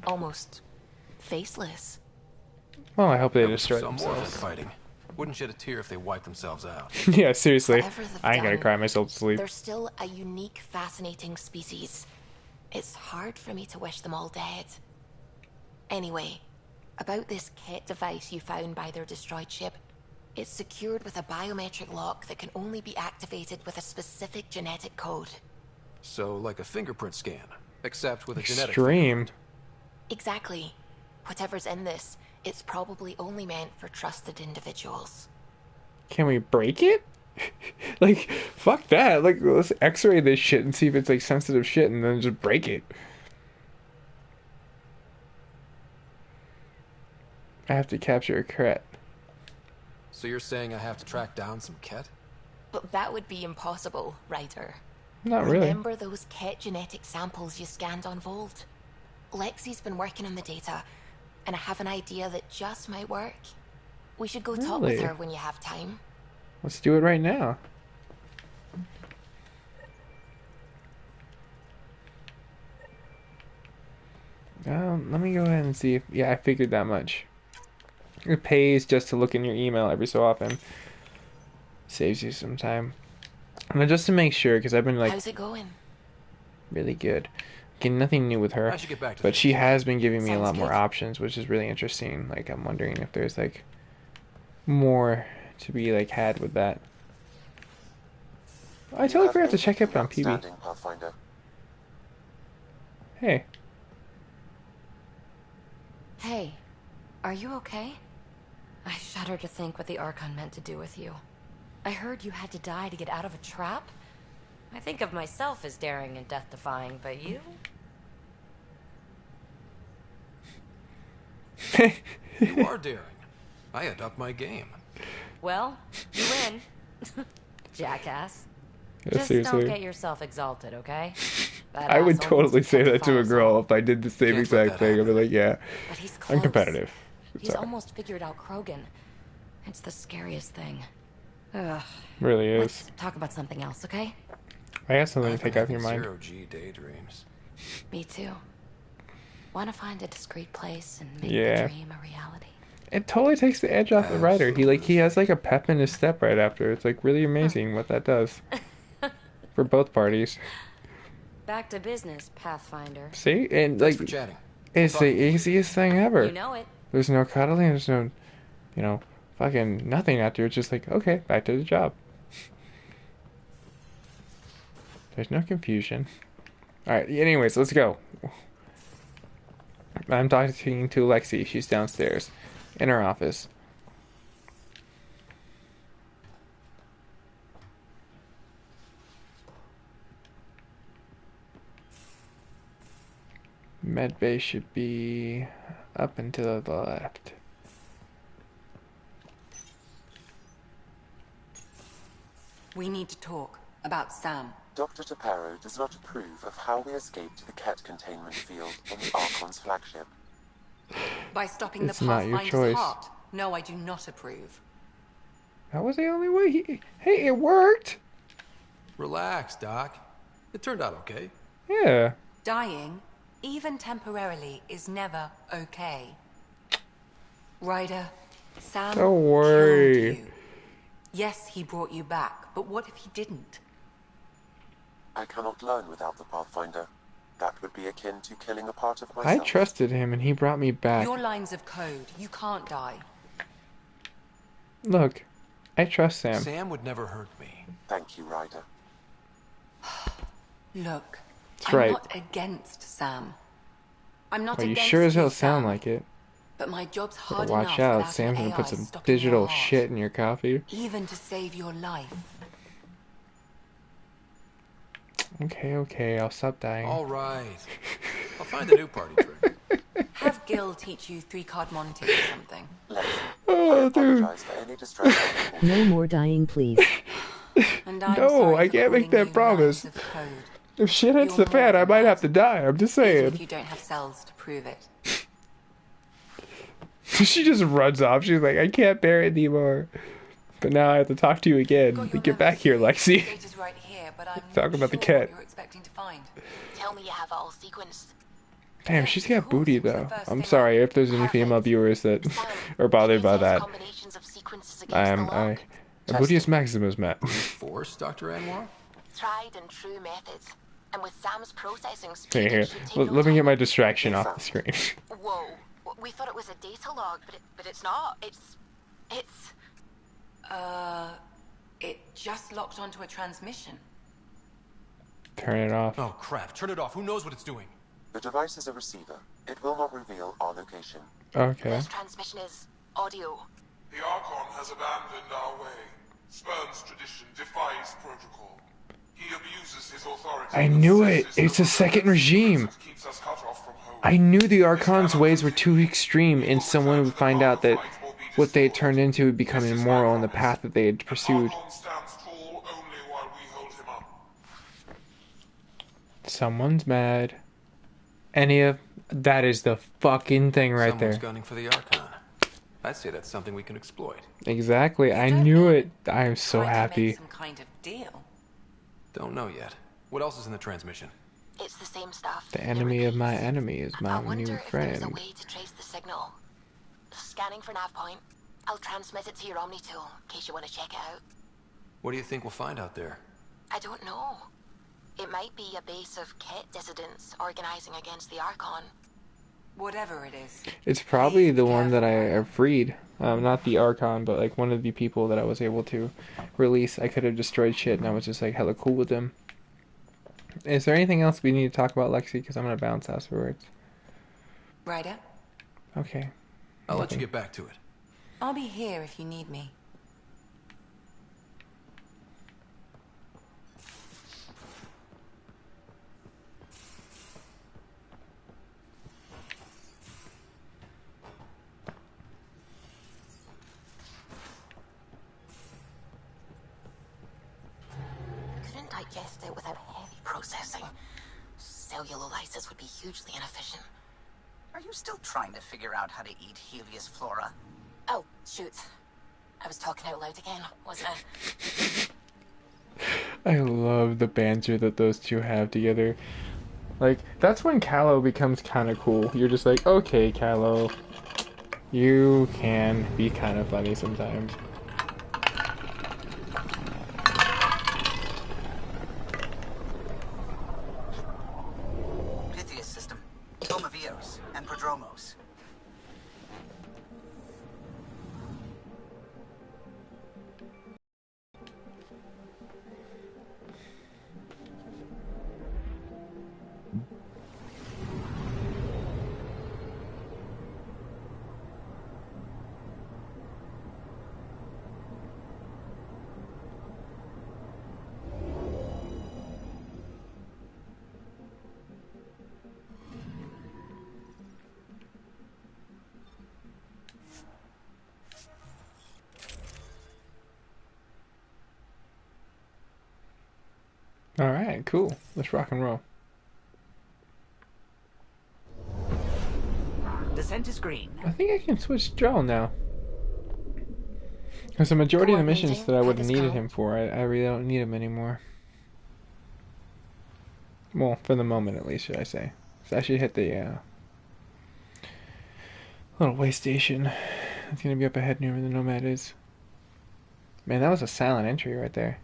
almost faceless. Well, I hope they There was destroy some more of it themselves. fighting. Wouldn't shed a tear if they wiped themselves out. Yeah, seriously. Whatever they've I ain't gonna done, cry myself to sleep. They're still a unique, fascinating species. It's hard for me to wish them all dead. Anyway, about this Ket device you found by their destroyed ship. It's secured with a biometric lock that can only be activated with a specific genetic code. So, like a fingerprint scan, except with a genetic Extreme. Exactly. Whatever's in this, it's probably only meant for trusted individuals. Can we break it? Like, fuck that. Like, let's x-ray this shit and see if it's, like, sensitive shit and then just break it. I have to capture a Ket. So you're saying I have to track down some Ket? But that would be impossible, Ryder. Not really. Remember those Ket genetic samples you scanned on Volt? Lexi's been working on the data, and I have an idea that just might work. We should go talk with Really? her when you have time. Let's do it right now. Let me go ahead and see if... Yeah, I figured that much. It pays just to look in your email every so often. Saves you some time. And just to make sure, because I've been like... How's it going? Really good. Getting nothing new with her. I should get back to But this. she has been giving me a Sounds lot more good. options, which is really interesting. Like, I'm wondering if there's, like, more to be, like, had with that. I totally forgot to check up on PB. Outstanding, Pathfinder. Hey. Hey, are you okay? I shudder to think what the Archon meant to do with you. I heard you had to die to get out of a trap. I think of myself as daring and death-defying, but you? You are daring. I had upped my game. Well, you win. Jackass. Yeah, Just seriously. don't get yourself exalted, okay? That I would asshole needs totally say that to a petrifiers girl on. if I did the same Can't let exact that thing. I'd be happen. like, yeah, But he's I'm close. competitive. He's Sorry. almost figured out Krogan. It's the scariest thing. Ugh. Really is. Let's talk about something else, okay? I have something to I've been take out of your having mind. 0G daydreams. Me too. Want to find a discreet place and make Yeah. the dream a reality. It totally takes the edge off the writer. He has like a pep in his step right after. It's like really amazing what that does for both parties. Back to business, Pathfinder. See, and Thanks like for chatting. it's the easiest thing ever. You know it. There's no cuddling. There's no, fucking nothing after. It's just like, okay, back to the job. There's no confusion. All right. Anyways, let's go. I'm talking to Lexi. She's downstairs in her office. Medbay should be up and to the left. We need to talk about Sam. Dr. Taparo does not approve of how we escaped the Ket containment field on the Archon's flagship. By stopping It's the not your Pathfinder's choice. heart. No, I do not approve. That was the only way. Hey, it worked. Relax, Doc. It turned out okay. Yeah. Dying, even temporarily, is never okay. Ryder, Sam Don't worry. killed you. Yes, he brought you back, but what if he didn't? I cannot learn without the Pathfinder. That would be akin to killing a part of I myself. trusted him and he brought me back. Your lines of code, you can't die. Look, I trust Sam. Sam would never hurt me. Thank you, Ryder. Look, That's I'm right. not against Sam. I'm not Well, you against sure as hell you, sound Sam, like it. but my job's Better hard watch enough out. without Sam's an gonna put AI some stopping your digital heart, shit in your coffee. even to save your life. Okay, I'll stop dying. All right. I'll find a new party trick. Have Gil teach you 3-card Monty or something. Oh, dude. For any distress. No more dying, please. And I'm No, sorry I for can't make calling that you promise. lines of code. If shit hits You're the fan, more I than might that. have to die. I'm just Even saying. if you don't have cells to prove it. She just runs off. She's like, I can't bear it anymore. But now I have to talk to you again. Get back here, Lexi. Data's right here, but I'm Talk not about the sure cat. what you're expecting to find. Tell me you have it all sequenced. Damn, she's got booty though. I'm sorry if there's any female viewers that are bothered by that. A booty is Maximus, Matt. Force, Dr. Anwar? Tried and true methods. And with Sam's processing speed, Here. it should take Let me get my distraction off the screen. Whoa. We thought it was a data log, but it's not. It's... It just locked onto a transmission. Turn it off. Oh, crap. Turn it off. Who knows what it's doing? The device is a receiver. It will not reveal our location. Okay. This transmission is audio. The Archon has abandoned our way. Sperm's tradition defies protocol. He abuses his authority. I knew it. It's a second regime. I knew the Archon's ways were too extreme, and someone would find out that what they had turned into would become immoral on the path that they had pursued. Someone's mad. That is the fucking thing right Someone's there. gunning for the Archon. I'd say that's something we can exploit. Exactly. I knew it. I am so happy. Some kind of deal. Don't know yet. What else is in the transmission? It's the same stuff. The enemy of my enemy is my I wonder new if there's a friend. way to trace the signal. Scanning for nav point. I'll transmit it to your Omni tool in case you want to check it out. What do you think we'll find out there? I don't know. It might be a base of Kett dissidents organizing against the Archon. Whatever it is. It's probably the one that I freed. Not the Archon, but like one of the people that I was able to release. I could have destroyed shit and I was just like hella cool with them. Is there anything else we need to talk about, Lexi? Because I'm going to bounce afterwards. Ryder? Okay. I'll let you get back to it. I'll be here if you need me. Couldn't digest it without heavy processing. Cellulolysis would be hugely inefficient. Are you still trying to figure out how to eat Helios flora? Oh, shoot. I was talking out loud again, wasn't I? I love the banter that those two have together. Like, that's when Callow becomes kind of cool. You're just like, okay, Callow, you can be kind of funny sometimes. Pythias system. Home of Eos and Prodromos. Alright, cool. Let's rock and roll. Descent is green. I think I can switch Joel now. Because the majority of the missions that I would have needed him for, I really don't need him anymore. Well, for the moment at least, should I say. So I should hit the little way station. It's going to be up ahead near where the Nomad is. Man, that was a silent entry right there.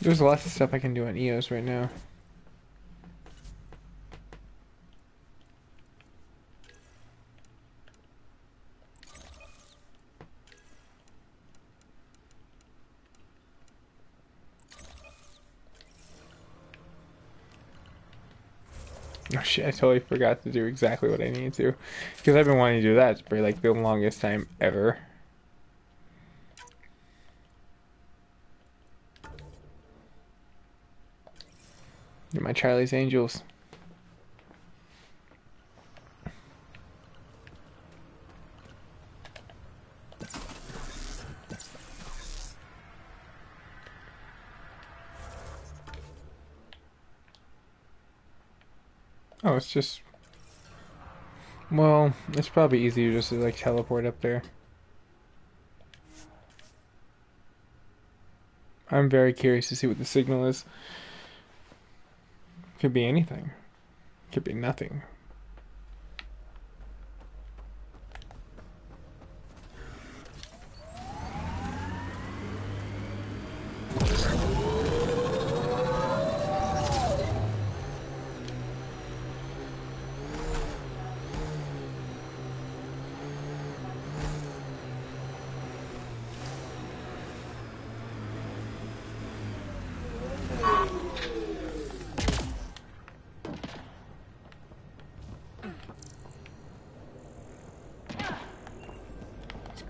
There's lots of stuff I can do on EOS right now. Oh shit, I totally forgot to do exactly what I needed to. Because I've been wanting to do that for like the longest time ever. Get my Charlie's Angels. Oh, it's just... Well, it's probably easier just to like teleport up there. I'm very curious to see what the signal is. Could be anything. Could be nothing.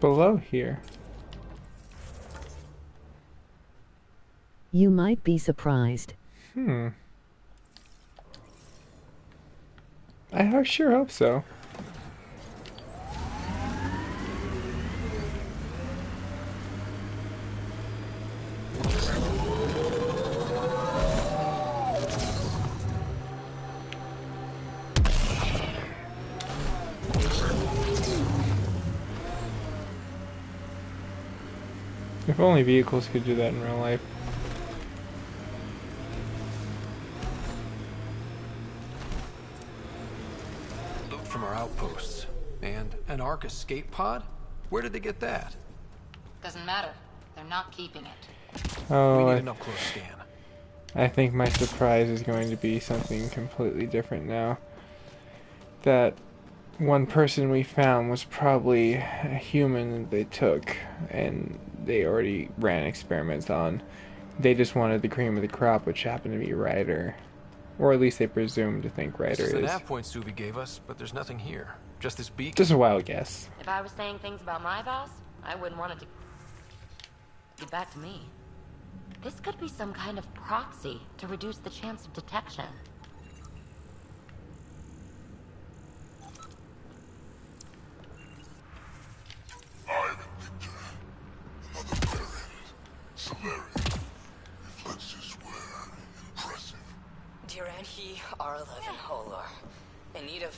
Below here. You might be surprised. I sure hope so. If only vehicles could do that in real life. Loot from our outposts. And an Ark escape pod? Where did they get that? Doesn't matter. They're not keeping it. Oh, We need an up-close scan. I think my surprise is going to be something completely different now. That one person we found was probably a human that they took, and they already ran experiments on. They just wanted the cream of the crop, which happened to be Ryder. Or at least they presumed to think Ryder This is the is. nav point Suvi gave us, but there's nothing here. Just this beacon. Just a wild guess. If I was saying things about my boss, I wouldn't want it to get back to me. This could be some kind of proxy to reduce the chance of detection. I'm Victor. Another variant. Solarian. Reflexes were impressive. Dear Aunt, he R11 Holar. In need of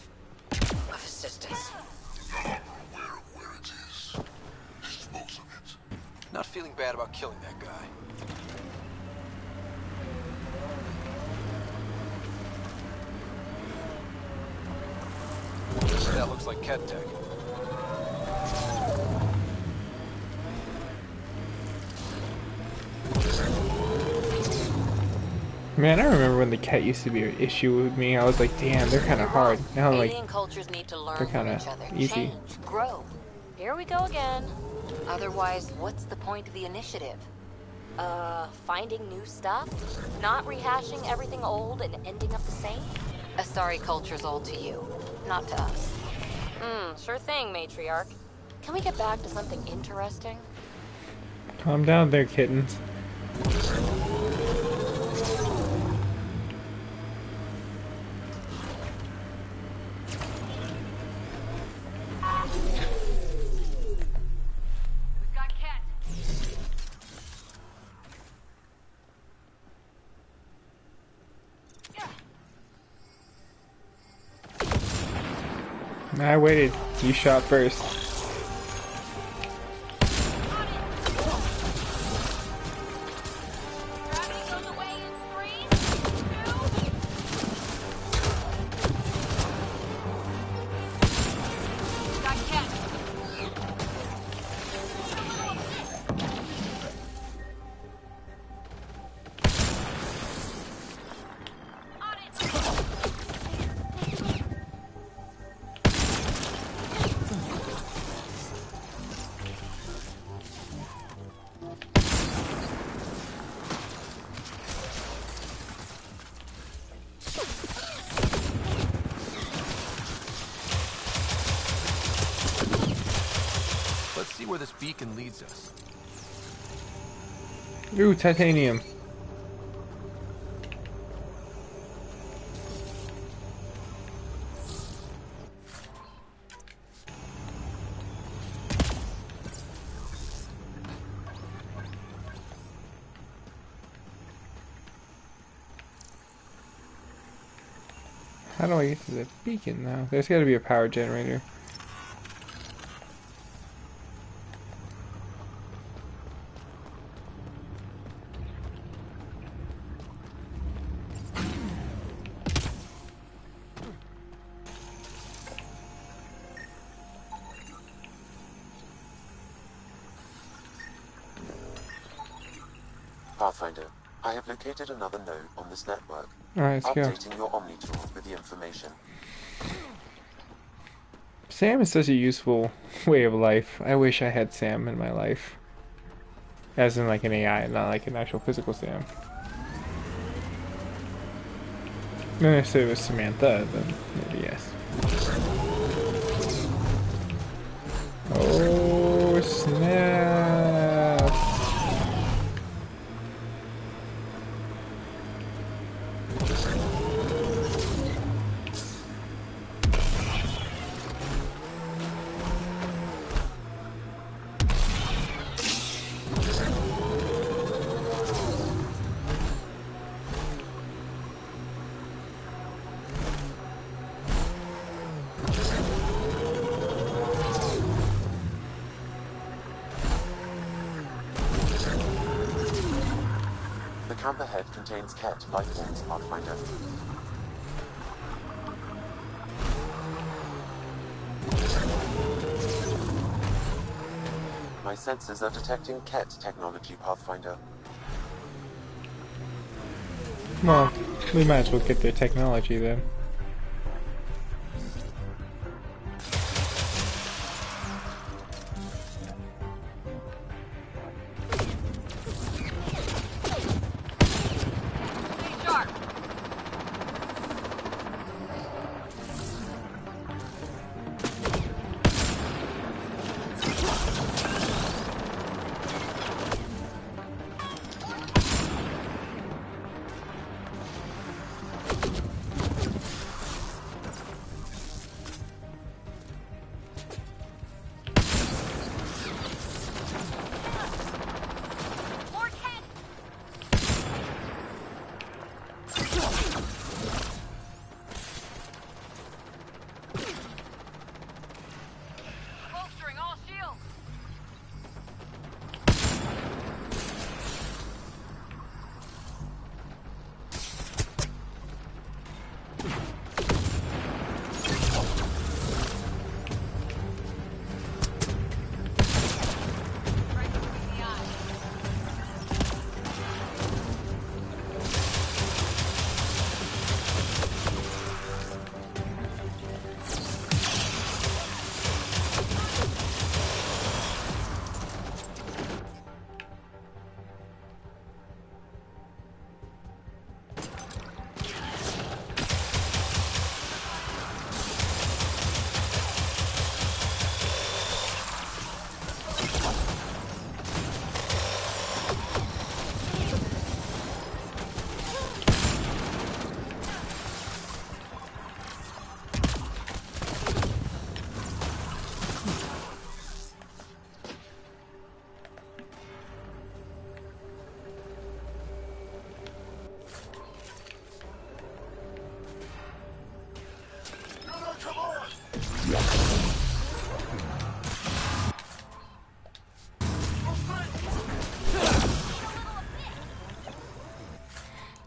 assistance. No longer aware of where it is. Dispose of it. Not feeling bad about killing that guy. That looks like Ket Tech. Man, I remember when the cat used to be an issue with me. I was like, damn, they're kind of hard. Now I'm like, Alien cultures need to learn they're from kind each other, of easy. change, grow. Here we go again. Otherwise, what's the point of the initiative? Finding new stuff? Not rehashing everything old and ending up the same? Asari culture's old to you, not to us. Sure thing, matriarch. Can we get back to something interesting? Calm down there, kittens. I waited. You shot first. where this beacon leads us. Ooh, titanium. How do I get to the beacon now? There's got to be a power generator. Pathfinder, I have located another node on this network. Alright, let's go. Updating your Omni tool with the information. Sam is such a useful way of life. I wish I had Sam in my life. As in like an AI, not like an actual physical Sam. Not if it was Samantha, then maybe yes. Oh, snap! The camp ahead contains Ket life forms, Pathfinder. My sensors are detecting Ket technology, Pathfinder. Well, we might as well get their technology then.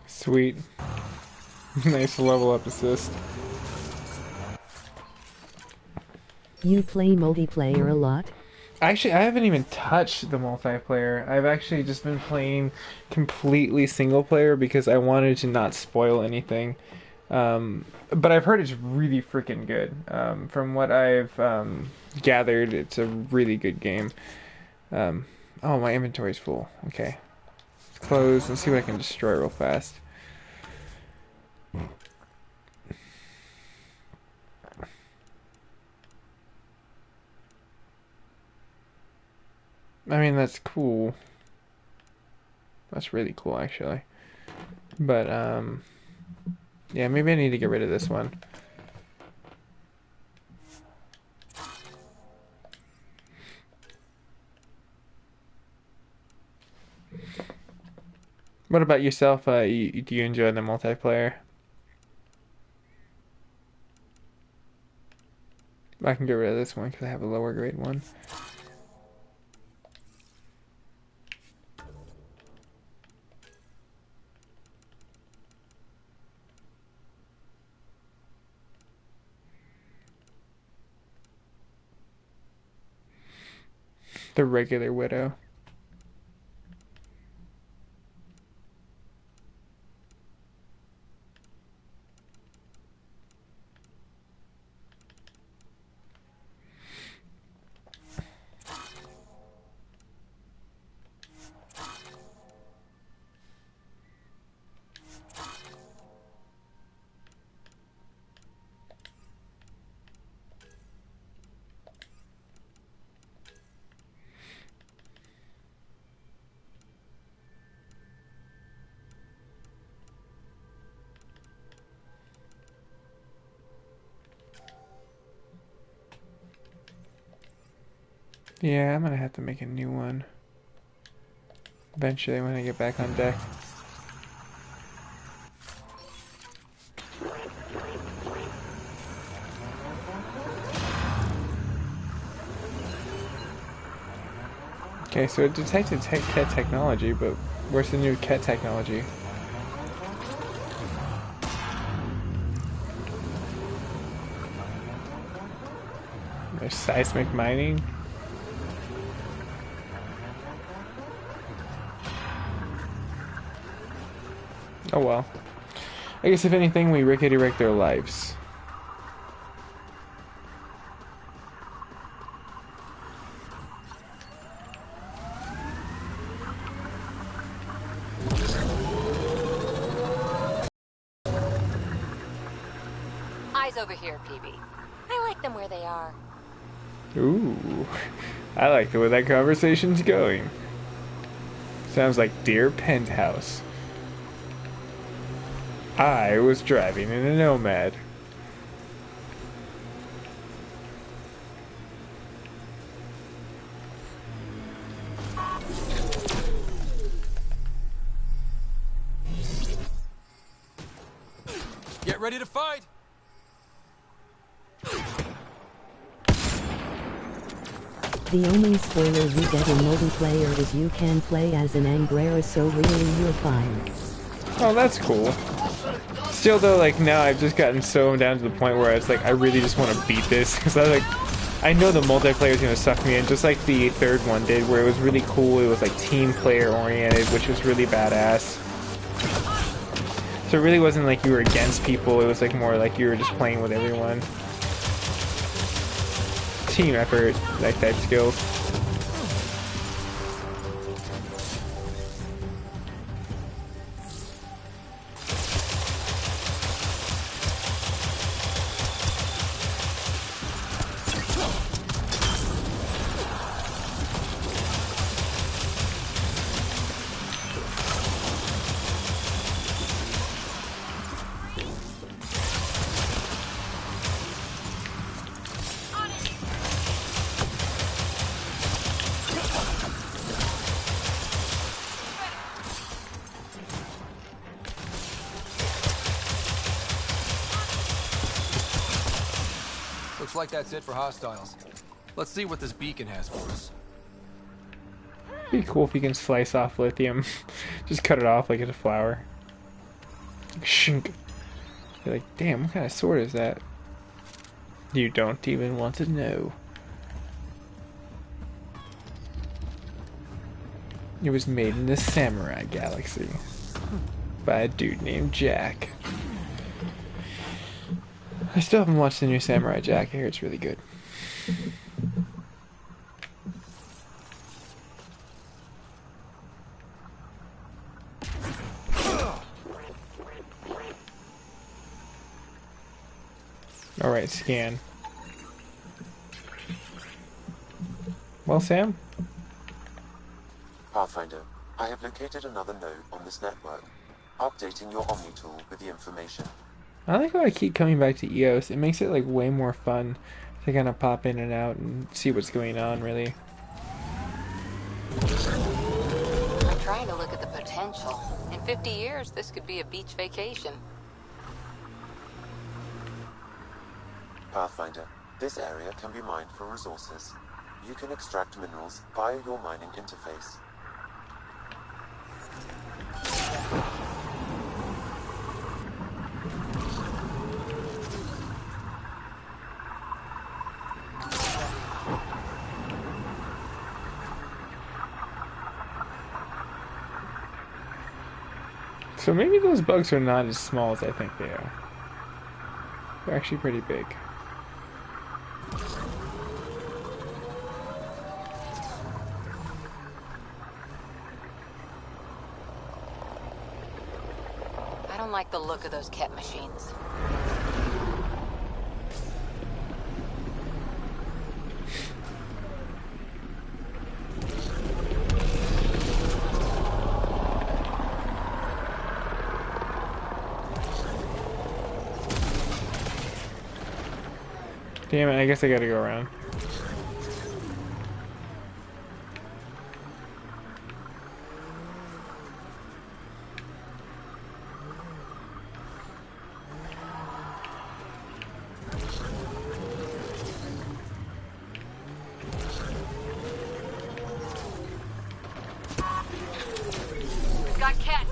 Sweet. Nice level up assist. You play multiplayer a lot? Actually, I haven't even touched the multiplayer. I've actually just been playing completely single player because I wanted to not spoil anything. But I've heard it's really freaking good. From what I've gathered, it's a really good game. Oh, my inventory's full. Okay. Let's close. Let's see what I can destroy real fast. I mean, that's cool. That's really cool, actually. But, yeah, maybe I need to get rid of this one. What about yourself? Do you enjoy the multiplayer? I can get rid of this one because I have a lower grade one. The regular Widow. Yeah, I'm gonna have to make a new one eventually when I get back on deck. Okay, so it detected cat technology, but where's the new cat technology? There's seismic mining. Oh well. I guess if anything, we rickety-wrecked their lives. Eyes over here, PB. I like them where they are. Ooh, I like the way that conversation's going. Sounds like Dear Penthouse. I was driving in a Nomad. Get ready to fight! The only spoiler you get in multiplayer is you can play as an Angrera, so really you're fine. Oh, that's cool. Still though, like now I've just gotten so down to the point where it's like I really just want to beat this because I know the multiplayer is gonna suck me in, just like the third one did, where it was really cool. It was like team player oriented, which was really badass. So it really wasn't like you were against people. It was like more like you were just playing with everyone. Team effort, like type skills. Looks like that's it for hostiles. Let's see what this beacon has for us. Be cool if you can slice off lithium. Just cut it off like it's a flower. Shink. You're like, damn, what kind of sword is that? You don't even want to know. It was made in the Samurai Galaxy by a dude named Jack. I still haven't watched the new Samurai Jack. I hear it's really good. Alright, scan. Well, Sam? Pathfinder, I have located another node on this network. Updating your Omni tool with the information. I like how I keep coming back to EOS. It makes it like way more fun to kind of pop in and out and see what's going on, really. I'm trying to look at the potential. In 50 years, this could be a beach vacation. Pathfinder, this area can be mined for resources. You can extract minerals via your mining interface. So maybe those bugs are not as small as I think they are. They're actually pretty big. I don't like the look of those Ket machines. Damn it, I guess I gotta go around. We've got Ket.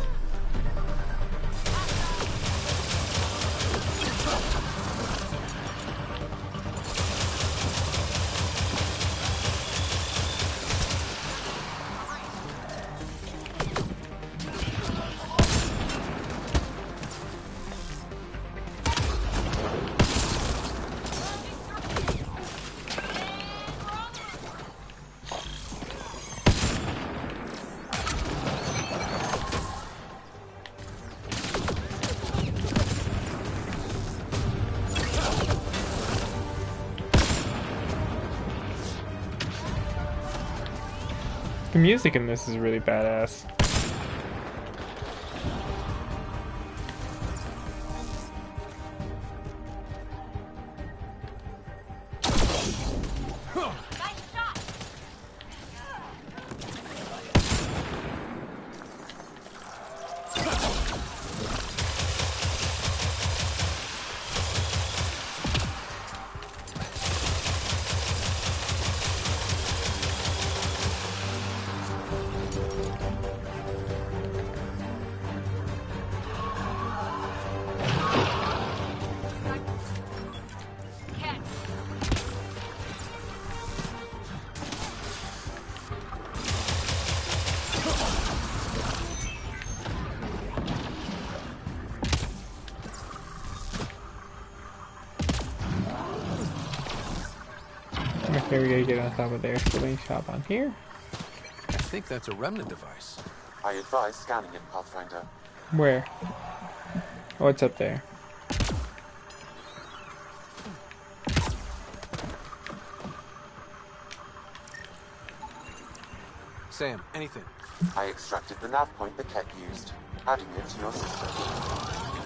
The music in this is really badass. Okay, we gotta get on top of there, so let me hop on here. I think that's a remnant device. I advise scanning it, Pathfinder. Where? Oh, it's up there. Sam, anything? I extracted the nav point the Ket used, adding it to your system.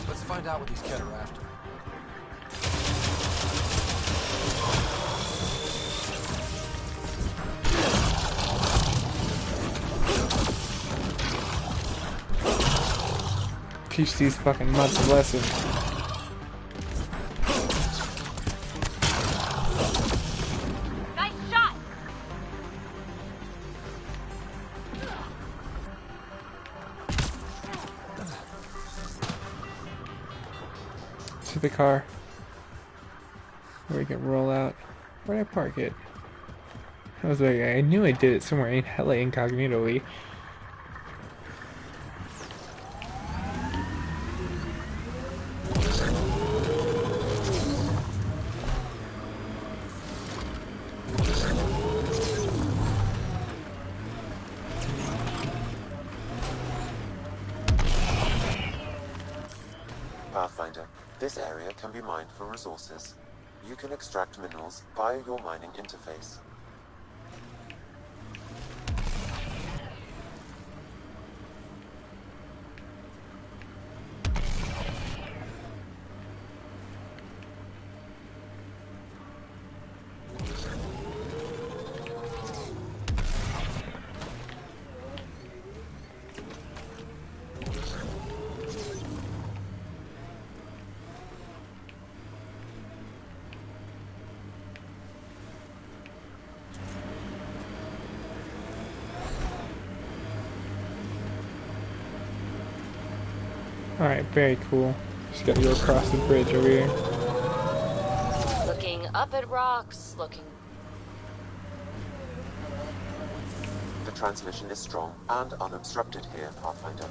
Let's find out what these Ket are after. Teach these fucking mutts a lesson. Nice shot! To the car. Where we can roll out. Where'd I park it? I was like, I knew I did it somewhere in hella incognito-y. Pathfinder, this area can be mined for resources. You can extract minerals via your mining interface. Alright, very cool. Just gotta go across the bridge over here. Looking up at rocks, looking... The transmission is strong and unobstructed here, Pathfinder.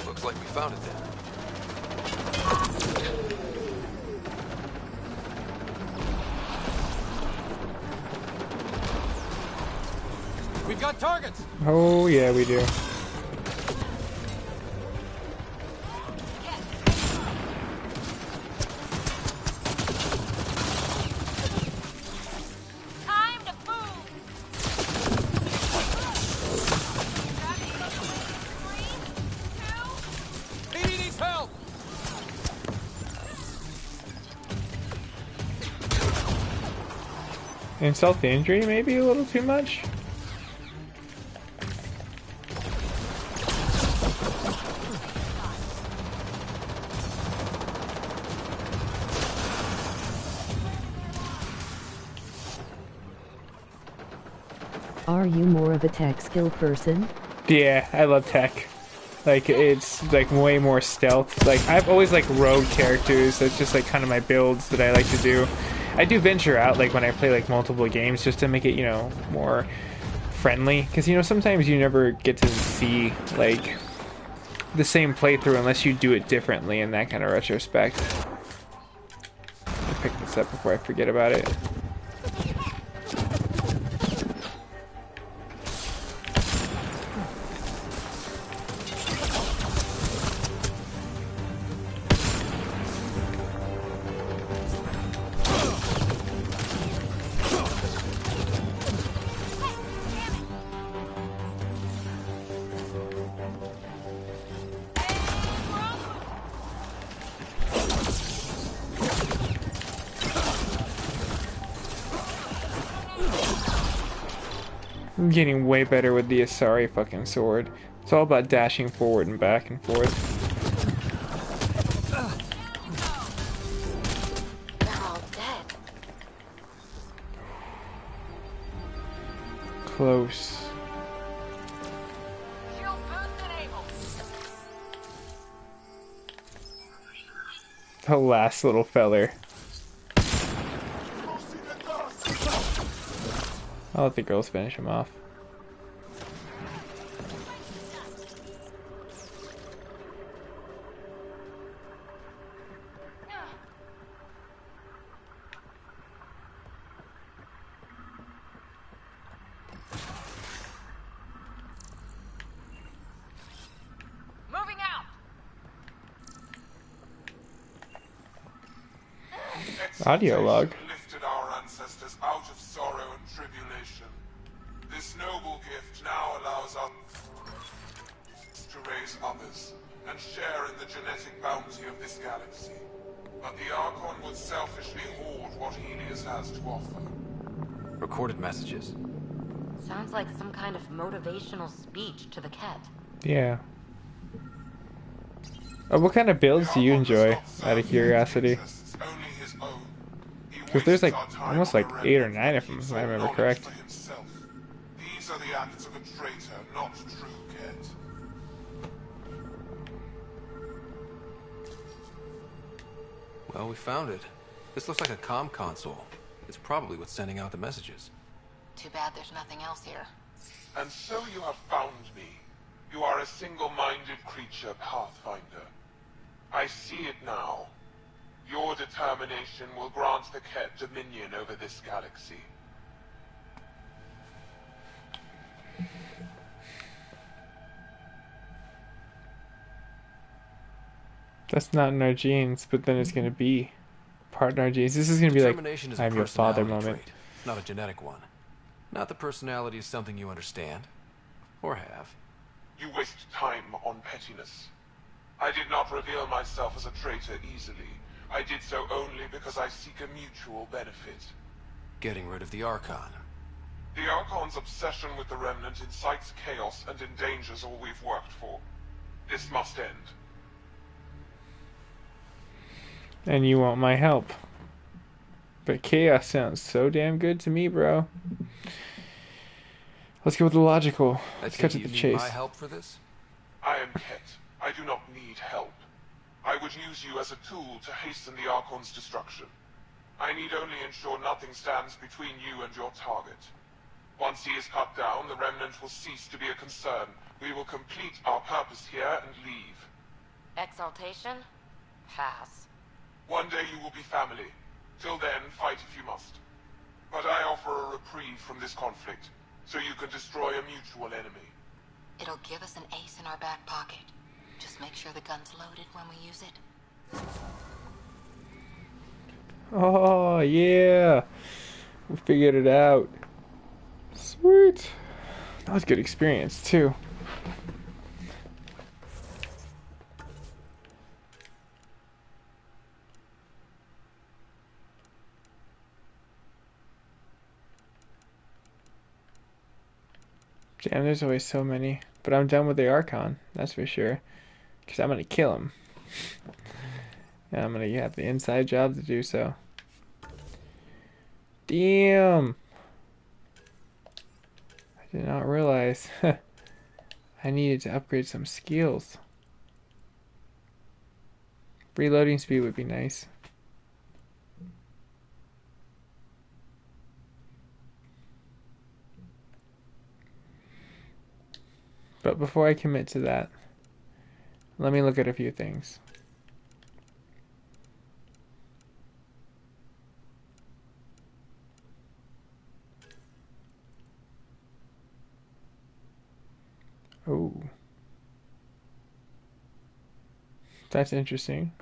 Looks like we found it then. We've got targets! Oh, yeah, we do. Time to move! He needs help! Insult to injury, maybe a little too much? Are you more of a tech skill person? Yeah, I love tech. Like, it's like way more stealth. Like, I've always liked rogue characters. That's just like kind of my builds that I like to do. I do venture out like when I play like multiple games just to make it, you know, more friendly. Because, you know, sometimes you never get to see like the same playthrough unless you do it differently in that kind of retrospect. I'll pick this up before I forget about it. I'm getting way better with the Asari fucking sword. It's all about dashing forward and back and forth. They're all dead. Close. The last little feller. I'll let the girls finish him off. Moving out! Audio log. Lifted our ancestors out of sorrow and tribulation. This noble gift now allows us to raise others and share in the genetic bounty of this galaxy. But the Archon would selfishly hoard what Helios has to offer. Recorded messages. Sounds like some kind of motivational speech to the cat. Yeah. What kind of builds do you enjoy, out of curiosity? Because there's like almost like 8 or 9 of them, if I remember correct. These are the acts of a traitor, not true Ket. Well, we found it. This looks like a comm console. It's probably what's sending out the messages. Too bad there's nothing else here. And so you have found me. You are a single-minded creature, Pathfinder. I see it now. Your determination will grant the Ket dominion over this galaxy. That's not in our genes, but then it's gonna be part in our genes. This is gonna be like, Determination is a I'm your father personality moment. trait, not a genetic one. Not that personality is something you understand. Or have. You waste time on pettiness. I did not reveal myself as a traitor easily. I did so only because I seek a mutual benefit. Getting rid of the Archon. The Archon's obsession with the Remnant incites chaos and endangers all we've worked for. This must end. And you want my help. But chaos sounds so damn good to me, bro. Let's go with the logical. Let's cut to the chase. My help for this? I am Ket. I do not need help. I would use you as a tool to hasten the Archon's destruction. I need only ensure nothing stands between you and your target. Once he is cut down, the Remnant will cease to be a concern. We will complete our purpose here and leave. Exaltation? Pass. One day you will be family. Till then, fight if you must. But I offer a reprieve from this conflict, so you can destroy a mutual enemy. It'll give us an ace in our back pocket. Just make sure the gun's loaded when we use it. Oh, yeah. We figured it out. Sweet. That was a good experience, too. Damn, there's always so many. But I'm done with the Archon, that's for sure. Because I'm going to kill him. And I'm going to have the inside job to do so. Damn! I did not realize I needed to upgrade some skills. Reloading speed would be nice. But before I commit to that, let me look at a few things. Oh. That's interesting.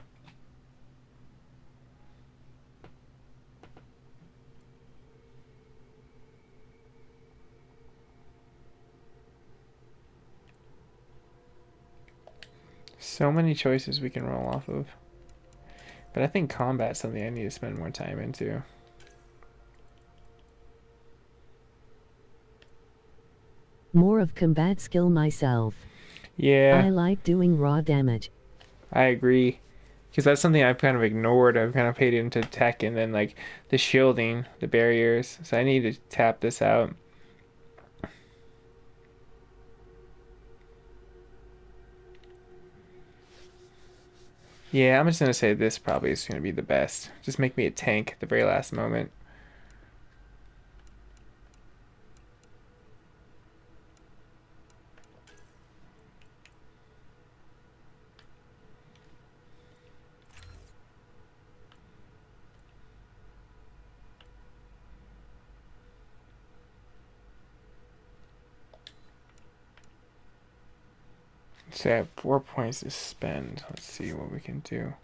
So many choices we can roll off of. But I think combat's something I need to spend more time into. More of combat skill myself. Yeah. I like doing raw damage. I agree. Because that's something I've kind of ignored. I've kind of paid into tech and then like the shielding, the barriers. So I need to tap this out. Yeah, I'm just going to say this probably is going to be the best. Just make me a tank at the very last moment. So I have 4 points to spend. Let's see what we can do.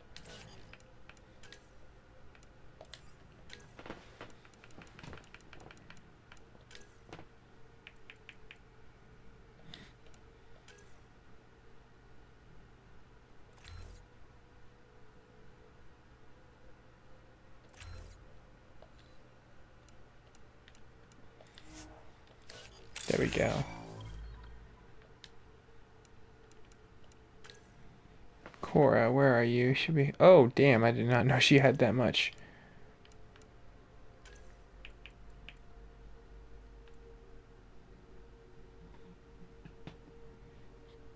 There we go. Cora, where are you? Should be. Oh, damn! I did not know she had that much.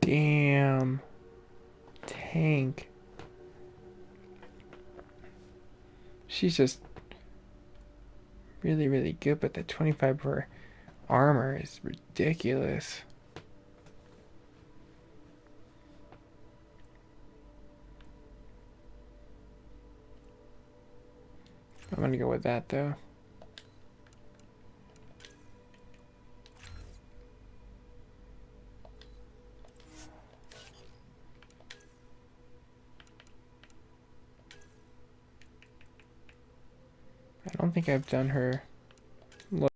Damn. Tank. She's just really, really good, but the 25 per armor is ridiculous. I'm gonna go with that though. I don't think I've done her. Look.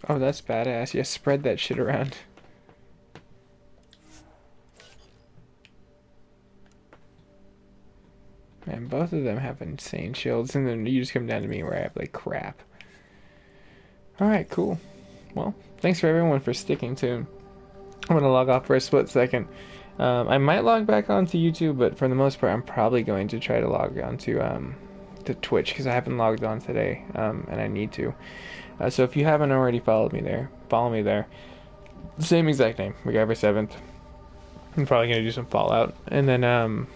Oh, that's badass. Yeah, spread that shit around. Man, both of them have insane shields, and then you just come down to me where I have like crap. Alright, cool. Well, thanks for everyone for sticking to. I'm gonna log off for a split second, I might log back onto YouTube, but for the most part, I'm probably going to try to log onto to Twitch because I haven't logged on today, and I need to. So if you haven't already followed me there, follow me there. Same exact name, MacGyver7th. I'm probably going to do some Fallout. And then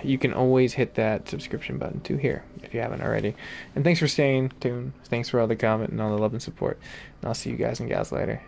you can always hit that subscription button too here if you haven't already. And thanks for staying tuned. Thanks for all the comment and all the love and support. And I'll see you guys and gals later.